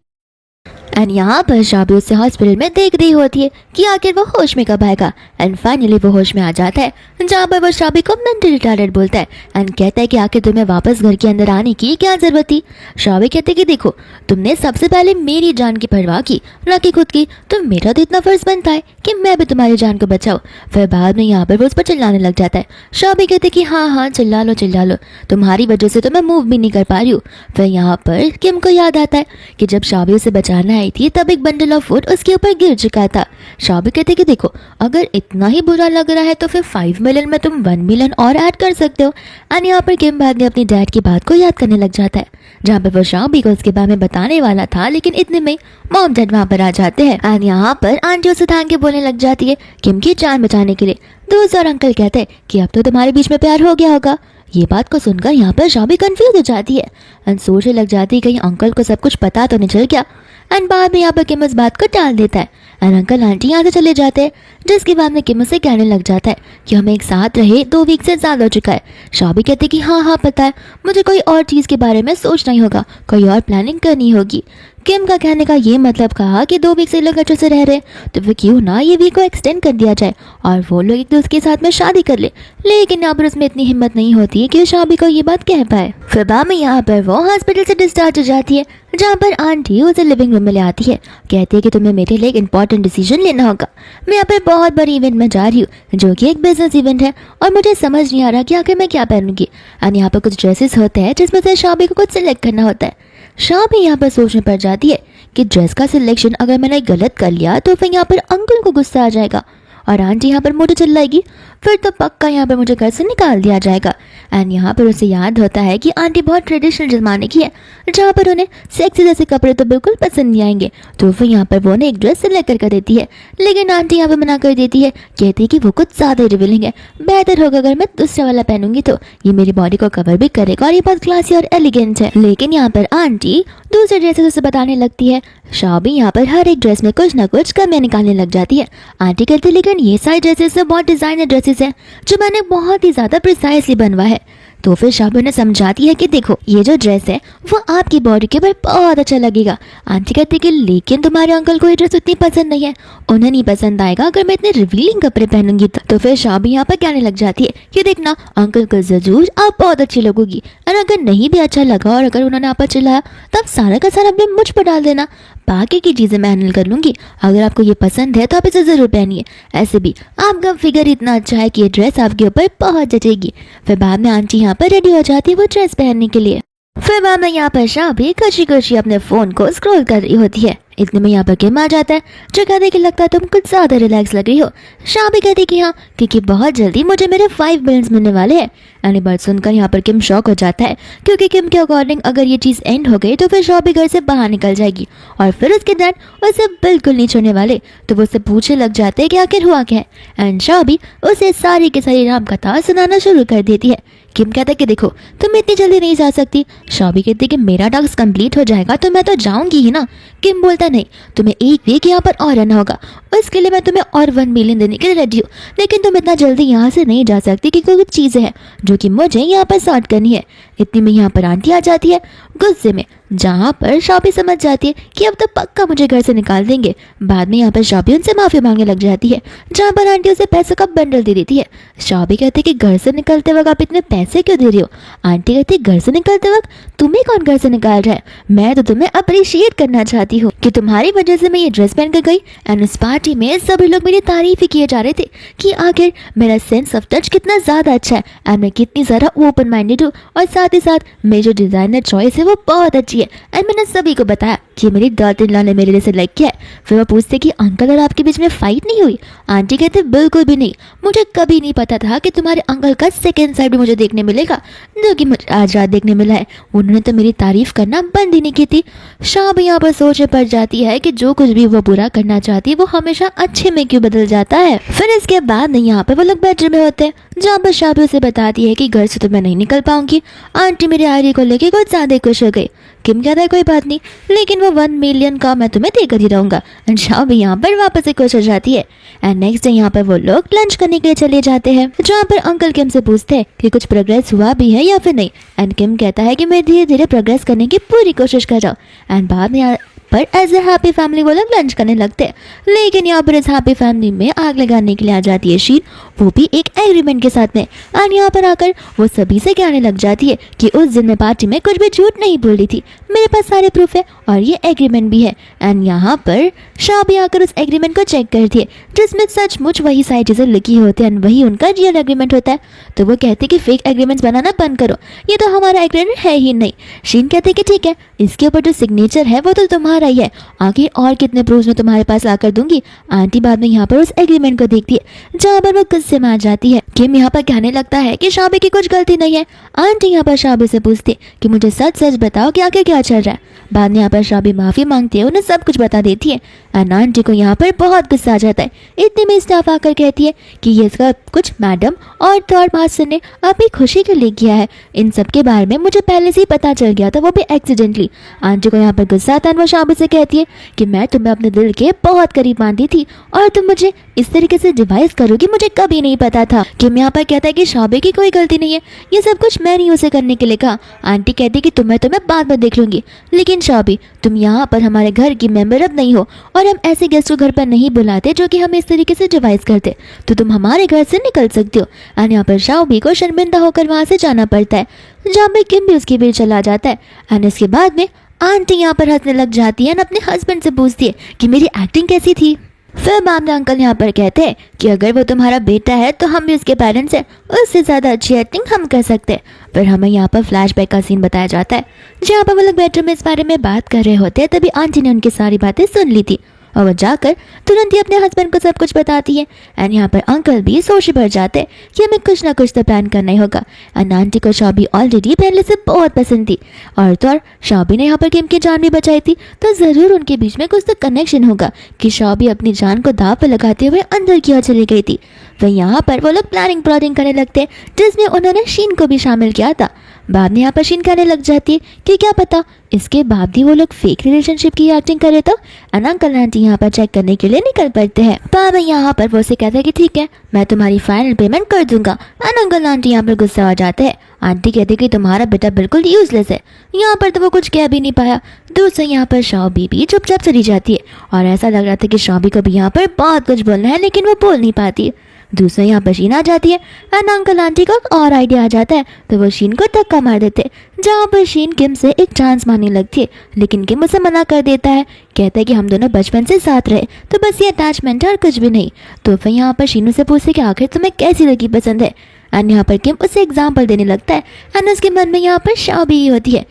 एंड यहाँ पर शाबी उसे हॉस्पिटल में देख रही होती है कि आखिर वो होश में कब आएगा। एंड फाइनली वो होश में आ जाता है, जहाँ पर वो शाबी को मेंटली रिटार्डेड बोलता है एंड कहता है कि आखिर तुम्हें वापस घर के अंदर आने की क्या जरूरत थी। शाबी कहते कि देखो, तुमने सबसे पहले मेरी जान की परवाह की, ना कि खुद की, तो मेरा तो इतना फर्ज बनता है कि मैं भी तुम्हारी जान को बचाऊं। फिर बाद में यहाँ पर वो उस पर चिल्लाने लग जाता है। शाबी कहते कि हाँ, चिल्ला लो, तुम्हारी वजह से तो मैं मूव भी नहीं कर पा रही हूँ। फिर यहाँ पर किम को याद आता है कि जब शाबी उसे बचाना आई थी तब एक बंडल ऑफ वुड उसके ऊपर गिर चुका था। शाबी कहते कि देखो, अगर इतना ही बुरा लग रहा है तो फिर 5 मिलियन में तुम 1 मिलियन और ऐड कर सकते हो। एंड यहाँ पर किम बाद में अपनी डैड की बात को याद करने लग जाता है, जहाँ पर वो शाबी को उसके बारे में बताने वाला था, लेकिन इतने में मॉम डैड वहाँ पर आ जाते हैं। एंड यहाँ पर आंटी उसे थैंक यू बोलने लग जाती है किम की जान बचाने के लिए। दूसरा अंकल कहते हैं कि अब तो तुम्हारे बीच में प्यार हो गया होगा। ये बात को सुनकर यहाँ पर शाबी कंफ्यूज हो जाती है एंड सोचने लग जाती है कहीं अंकल को सब कुछ पता तो नहीं चल गया। एंड बाद में यहाँ पर किम इस बात को टाल देता है एंड अंकल आंटी यहाँ से चले जाते हैं, जिसके बाद में किम से कहने लग जाता है कि हमें एक साथ रहे 2 वीक से ज़्यादा हो चुका है। शाबी कहते कि हाँ पता है, मुझे कोई और चीज़ के बारे में सोचना ही होगा, कोई और प्लानिंग करनी होगी। किम का कहने का ये मतलब कहा कि 2 वीक से लोग अच्छे से रह रहे, तो फिर क्यों ना ये वीक को एक्सटेंड कर दिया जाए और वो लोग एक दूसरे के साथ में शादी कर ले। लेकिन यहाँ पर उसमें इतनी हिम्मत नहीं होती है कि शाबी को ये बात कह पाए। फिर बाद में यहाँ पर वो हॉस्पिटल से डिस्चार्ज हो जाती है, जहाँ पर आंटी उसे लिविंग रूम में ले आती है। कहती है कि तुम्हें मेरे लिए एक इंपॉर्टेंट डिसीजन लेना होगा। मैं यहाँ पर बहुत बड़ी इवेंट में जा रही हूँ, जो कि एक बिजनेस इवेंट है, और मुझे समझ नहीं आ रहा कि आखिर मैं क्या पहनूंगी। और यहाँ पर कुछ ड्रेसेस होते हैं जिसमें से शाबी को कुछ सिलेक्ट करना होता है। शाबी यहाँ पर सोचने पड़ जाती है कि ड्रेस का सिलेक्शन अगर मैंने गलत कर लिया तो फिर यहाँ पर अंकल को गुस्सा आ जाएगा और आंटी यहाँ पर मुझे चिल्लाएगी, फिर तो पक्का यहाँ पर मुझे घर से निकाल दिया जाएगा। एंड यहाँ पर उसे याद होता है कि आंटी बहुत ट्रेडिशनल जमाने की है, जहाँ पर उन्हें सेक्सी जैसे कपड़े तो बिल्कुल पसंद नहीं आएंगे। तो फिर यहाँ पर वो उन्हें एक ड्रेस सिलेक्ट कर देती है, लेकिन आंटी यहाँ पर मना कर देती है, कहती है कि वो कुछ ज़्यादा रिवीलिंग है, बेहतर होगा अगर मैं दूसरा वाला पहनूंगी, तो ये मेरी बॉडी को कवर भी करेगा और ये बहुत क्लासी और एलिगेंट है। लेकिन यहाँ पर आंटी दूसरे ड्रेसेस उसे बताने लगती है। शाबी यहाँ पर हर एक ड्रेस में कुछ ना कुछ कमियां निकालने लग जाती है। आंटी कहती है लेकिन ये सारी ड्रेसेस बहुत डिजाइनर ड्रेसेस हैं जो मैंने बहुत ही ज्यादा प्रिसाइसली बनवा है। तो फिर शाबी उन्हें समझाती है कि देखो, ये जो ड्रेस है वो आपकी बॉडी के ऊपर बहुत अच्छा लगेगा। आंटी कहती है कि लेकिन तुम्हारे अंकल को ये ड्रेस उतनी पसंद नहीं है, उन्हें नहीं पसंद आएगा अगर मैं इतने रिवीलिंग कपड़े पहनूंगी। तो फिर शाबी यहाँ पर कहने लग जाती है कि देखना, अंकल को जरूर आप बहुत अच्छी लगोगी, और अगर नहीं भी अच्छा लगा और अगर उन्होंने आप पर चिल्लाया तब सारा का सारा ब्लेम मुझ पर डाल देना, बाकी की चीज़ें मैं हैंडल कर लूँगी। अगर आपको ये पसंद है तो आप इसे ज़रूर पहनिए, ऐसे भी आपका फिगर इतना अच्छा है कि ये ड्रेस आपके ऊपर बहुत जचेगी। फिर बाद में आंटी यहाँ पर रेडी हो जाती है वो ड्रेस पहनने के लिए। फिर बाद में यहाँ पर शाबी खुशी खुशी अपने फ़ोन को स्क्रॉल कर रही होती है। इतने में यहाँ पर किम आ जाता है, जो कहते कि लगता है तुम कुछ ज़्यादा रिलैक्स लग रही हो। शाबी कहती कि हाँ, क्योंकि बहुत जल्दी मुझे मेरे 5 मिलियंस मिलने वाले हैं। यानी बात सुनकर यहाँ पर किम शॉक हो जाता है, क्योंकि किम के अकॉर्डिंग अगर ये चीज़ एंड हो गई तो फिर शाबी घर से बाहर निकल जाएगी और फिर उसके डैड उसे बिल्कुल नहीं छोड़ने वाले। तो वो उससे पूछने लग जाते हैं कि आखिर हुआ क्या है। एंड शाबी उसे सारी की सारी राम कथा सुनाना शुरू कर देती है। किम कहता है कि देखो, तुम इतनी जल्दी नहीं जा सकती। शाबी कहती है कि मेरा टास्क कंप्लीट हो जाएगा तो मैं तो जाऊंगी ही ना। किम बोलता नहीं, तुम्हें एक वीक यहाँ पर और रहना होगा, उसके लिए मैं तुम्हें और 1 मिलियन देने के लिए रेडी हूँ, लेकिन तुम इतना जल्दी यहाँ से नहीं जा सकती क्योंकि कुछ चीज़ें हैं जो कि मुझे यहाँ पर सॉर्ट करनी है। इतनी में यहाँ पर आंटी आ जाती है गुस्से में, जहाँ पर शाबी समझ जाती है कि अब तो पक्का मुझे घर से निकाल देंगे। बाद में यहाँ पर शाबी उनसे माफ़ी मांगने लग जाती है, जहाँ पर आंटी उसे पैसों का बंडल दे देती है। शाबी कहती है कि घर से निकलते वक्त आप इतने पैसे क्यों दे रही हो। आंटी कहती है घर से निकलते वक्त तुम्हें कौन घर से निकाल रहा है, मैं तो तुम्हें अप्रिशिएट करना चाहती हूँ कि तुम्हारी वजह से मैं ये ड्रेस पहन कर गई। एंड उस पार्टी में सभी लोग मेरी तारीफ ही किए जा रहे थे कि आखिर मेरा सेंस ऑफ टच कितना ज़्यादा अच्छा है एंड मैं कितनी ज़्यादा ओपन माइंडेड हूँ, और साथ ही साथ मेरी जो डिज़ाइनर चॉइस है वो बहुत अच्छी है। एंड मैंने सभी को बताया कि मेरी डॉटर इन लॉ ने मेरे लिए सेलेक्ट किया है। फिर वो पूछते कि अंकल और आपके बीच में फाइट नहीं हुई। आंटी कहते बिल्कुल भी नहीं, मुझे कभी नहीं पता था कि तुम्हारे अंकल का सेकेंड साइड भी मुझे देखने मिलेगा, जो कि मुझे आज रात देखने मिला है। उन्होंने तो मेरी तारीफ करना बंद ही नहीं की थी। शाबी यहाँ पर सोचने पड़ जाती है कि जो कुछ भी वो बुरा करना चाहती है वो हमें हमेशा अच्छे में क्यों बदल जाता है। फिर इसके बाद यहाँ पर वो लोग बेडरूम में होते हैं, जहाँ पर शाबी उसे बताती है कि घर से तो मैं नहीं निकल पाऊंगी, आंटी मेरी आयरी को लेके कुछ ज्यादा खुश हो गई। किम कहता है कोई बात नहीं, लेकिन वो 1 मिलियन का मैं तुम्हें देकर ही रहूंगा। एंड शाबी यहाँ पर वापस से खुश हो जाती है। एंड नेक्स्ट डे यहाँ पर वो लोग लंच करने के लिए चले जाते हैं, जहाँ पर अंकल किम से पूछते हैं कि कुछ प्रोग्रेस हुआ भी है या फिर नहीं। एंड किम कहता है कि मैं धीरे धीरे प्रोग्रेस करने की पूरी कोशिश कर रहा हूँ। एंड बाद में पर एज ए हैप्पी फैमिली वो लोग लंच करने लगते हैं, लेकिन यहाँ पर इस हैप्पी फैमिली में आग लगाने के लिए आ जाती है शीन, वो भी एक एग्रीमेंट के साथ में। एंड यहाँ पर आकर वो सभी से कहने लग जाती है कि उस दिन मैं पार्टी में कुछ भी झूठ नहीं बोल रही थी, मेरे पास सारे प्रूफ है और ये एग्रीमेंट भी है। एंड यहाँ पर शाबी आकर उस एग्रीमेंट को चेक करती है, जिसमें सचमुच वही सारी चीज़ें लिखी होती है एंड वही उनका रियल एग्रीमेंट होता है। तो वो कहते कि फेक एग्रीमेंट्स बनाना बंद करो, ये तो हमारा एग्रीमेंट है ही नहीं। शीन कहते कि ठीक है, इसके ऊपर जो सिग्नेचर है वो तो तुम्हारा ही है, आगे और कितने प्रूफ मैं तुम्हारे पास लाकर दूंगी। आंटी बाद में यहाँ पर उस एग्रीमेंट को देखती है, जहाँ पर वो गुस्से में आ जाती है। किम यहाँ पर कहने लगता है कि शाबी की कुछ गलती नहीं है। आंटी यहाँ पर शाबी से पूछती कि मुझे सच सच बताओ कि आगे क्या चल रहा है। बाद में यहाँ पर शाबी माफी मांगती है, उन्हें सब कुछ बता देती है। एंड आंटी को यहाँ पर बहुत गुस्सा आ जाता है। इतने में स्टाफ आकर कहती है कि ये सब कुछ मैडम और थर्ड मास्टर ने अपनी खुशी के लिए किया है, इन सब के बारे में मुझे पहले से ही पता चल गया था, वो भी एक्सीडेंटली। आंटी को यहाँ पर गुस्सा आता है, वो शाबी से कहती है कि मैं तुम्हें अपने दिल के बहुत करीब मानती थी और तुम मुझे इस तरीके से डिवाइस करोगी मुझे कभी नहीं पता था। किम यहाँ पर कहता है कि शाबी की कोई गलती नहीं है, ये सब कुछ मैंने उसे करने के लिए कहा। आंटी कहती है कि तुम्हें तो मैं बाद में देख लूंगी, लेकिन शाबी तुम यहाँ पर हमारे घर की मेंबर अब नहीं हो और हम ऐसे गेस्ट को घर पर नहीं बुलाते जो कि हमें इस तरीके से डिवाइस करते, तो तुम हमारे घर से निकल सकते हो। एंड यहाँ पर शाबी को शर्मिंदा होकर वहाँ से जाना पड़ता है, जहाँ पर किम भी उसके बीच चला जाता है। एंड इसके बाद में आंटी यहाँ पर हंसने लग जाती है और अपने हस्बैंड से पूछती है कि मेरी एक्टिंग कैसी थी। फिर बाद में अंकल यहाँ पर कहते हैं कि अगर वो तुम्हारा बेटा है तो हम भी उसके पेरेंट्स हैं, उससे ज़्यादा अच्छी एक्टिंग हम कर सकते हैं। फिर हमें यहाँ पर फ्लैशबैक का सीन बताया जाता है, जहाँ पर वो लोग बेडरूम में इस बारे में बात कर रहे होते हैं। तभी आंटी ने उनकी सारी बातें सुन ली थी और वो जाकर तुरंत ही अपने हस्बैंड को सब कुछ बताती है। एंड यहाँ पर अंकल भी सोच भर जाते हैं कि हमें कुछ ना कुछ तो प्लान करना ही होगा। एंड आंटी को शाबी ऑलरेडी पहले से बहुत पसंद थी और तो और शाबी ने यहाँ पर किम की जान भी बचाई थी, तो ज़रूर उनके बीच में कुछ तो कनेक्शन होगा कि शाबी अपनी जान को दांव पर लगाते हुए अंदर की ओर चली गई थी। वह यहाँ पर वो लोग प्लानिंग करने लगते हैं, जिसमें उन्होंने शीन को भी शामिल किया था। बाद में यहाँ पर शीन कहने लग जाती है कि क्या पता इसके बाद भी वो लोग फेक रिलेशनशिप की एक्टिंग करे तो। अंकल आंटी यहाँ पर चेक करने के लिए निकल पड़ते हैं। बाद में यहाँ पर वो उसे कहते हैं कि ठीक है मैं तुम्हारी फाइनल पेमेंट कर दूंगा। अंकल आंटी यहाँ पर गुस्सा हो जाते हैं। आंटी कहती है कि तुम्हारा बेटा बिल्कुल यूजलेस है। यहाँ पर तो वो कुछ कह भी नहीं पाया। दूसरे यहाँ पर शाबी भी चुपचाप चली जाती है और ऐसा लग रहा था कि शाबी को भी यहाँ पर बहुत कुछ बोलना है, लेकिन वो बोल नहीं पाती। दूसरे यहाँ पर शीन आ जाती है एंड अंकल आंटी को और आइडिया आ जाता है, तो वो शीन को धक्का मार देते, जहाँ पर शीन किम से एक चांस मांगने लगती है, लेकिन किम उसे मना कर देता है। कहता है कि हम दोनों बचपन से साथ रहे, तो बस ये अटैचमेंट है और कुछ भी नहीं। तो फिर यहाँ पर शीन से पूछते कि आखिर तुम्हें कैसी लड़की पसंद है। एंड यहाँ पर किम उसे एग्जाम्पल देने लगता है एंड उसके मन में यहाँ पर शाबी ही होती है।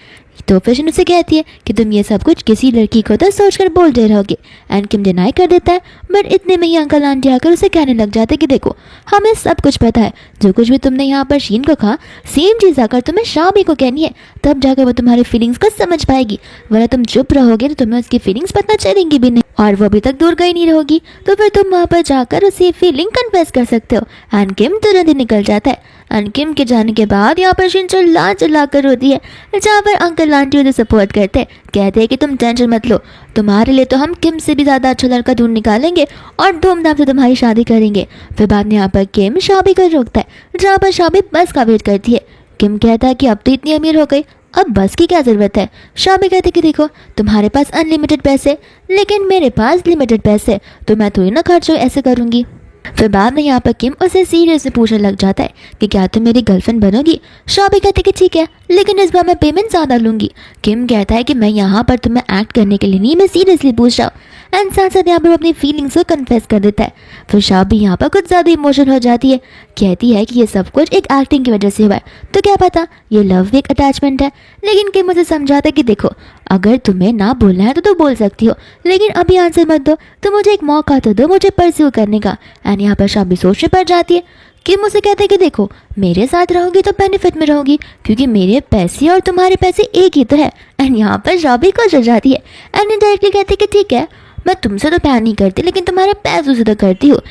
तो फिर शीन उसे कहती है कि तुम ये सब कुछ किसी लड़की को तो सोचकर बोल दे रहोगे। एंड किम डिनाई कर देता है, बट इतने में ही अंकल आंटी आकर उसे कहने लग जाते कि देखो हमें सब कुछ पता है, जो कुछ भी तुमने यहाँ पर शीन को कहा सेम चीज़ आकर तुम्हें शाबी को कहनी है, तब जाकर वो तुम्हारी फीलिंग्स को समझ पाएगी, वरना तुम चुप रहोगे तो तुम्हें उसकी फीलिंग्स पता चलेंगी भी नहीं और वो अभी तक दूर गई नहीं रहोगी, तो फिर तुम वहाँ पर जाकर उसे फीलिंग कन्फेस कर सकते हो। एंड किम तुरंत ही निकल जाता है। एंड किम के जाने के बाद यहाँ पर शीन चिल्ला कर रोती है, जहाँ पर अंकल आंटी उन्हें सपोर्ट करते हैं, कहते हैं कि तुम टेंशन मत लो, तुम्हारे लिए तो हम किम से भी ज़्यादा अच्छा लड़का ढूंढ निकालेंगे और धूमधाम से तुम्हारी शादी करेंगे। फिर बाद में यहाँ पर किम शाबी को रोकता है, जहाँ पर शाबी बस का वेट करती है। किम कहता है कि अब तो इतनी अमीर हो गई, अब बस की क्या ज़रूरत है। शाबी कहती कि देखो तुम्हारे पास अनलिमिटेड पैसे, लेकिन मेरे पास लिमिटेड पैसे, तो मैं थोड़ी ना खर्च ऐसे करूँगी। फिर बाद में यहाँ पर किम उसे सीरियस से पूछने लग जाता है कि क्या तुम मेरी गर्लफ्रेंड बनोगी। शाबी कहती कि ठीक है, लेकिन इस बार मैं पेमेंट ज़्यादा लूँगी। किम कहता है कि मैं यहाँ पर तुम्हें एक्ट करने के लिए नहीं, मैं सीरियसली पूछ रहा हूँ। एंड साथ साथ यहाँ पर अपनी फीलिंग्स को कन्फेस कर देता है। फिर शाबी यहाँ पर कुछ ज़्यादा इमोशनल हो जाती है, कहती है कि ये सब कुछ एक एक्टिंग की वजह से हुआ है, तो क्या पता ये लव भी एक अटैचमेंट है। लेकिन किम मुझे समझाता है कि देखो अगर तुम्हें ना बोलना है तो बोल सकती हो, लेकिन अभी आंसर मत दो, तो मुझे एक मौका तो दो मुझे परस्यू करने का। एंड यहाँ पर शाबी सोचने पड़ जाती है। किम मुझे कहते हैं कि देखो मेरे साथ रहोगी तो बेनिफिट में रहोगी, क्योंकि मेरे पैसे और तुम्हारे पैसे एक ही तो है। एंड यहाँ पर शाबी खुश हो जाती है एंड डायरेक्टली कहती है कि ठीक है मैं तुमसे तो प्यार नहीं करती लेकिन तुम्हारे पैसों से तो करती हूँ।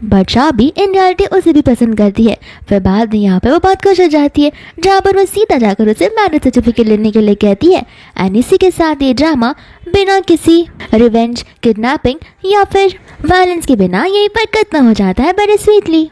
बट शाबी इन रियलिटी उसे भी पसंद करती है। फिर बाद में यहाँ पर वो बात खुश हो जाती है, जहाँ पर वो सीधा जाकर उसे मैरिज सर्टिफिकेट लेने के लिए कहती है। एंड इसी के साथ ये ड्रामा बिना किसी रिवेंज, किडनैपिंग या फिर वायलेंस के बिना यहीं पर खत्म हो जाता है बड़े स्वीटली।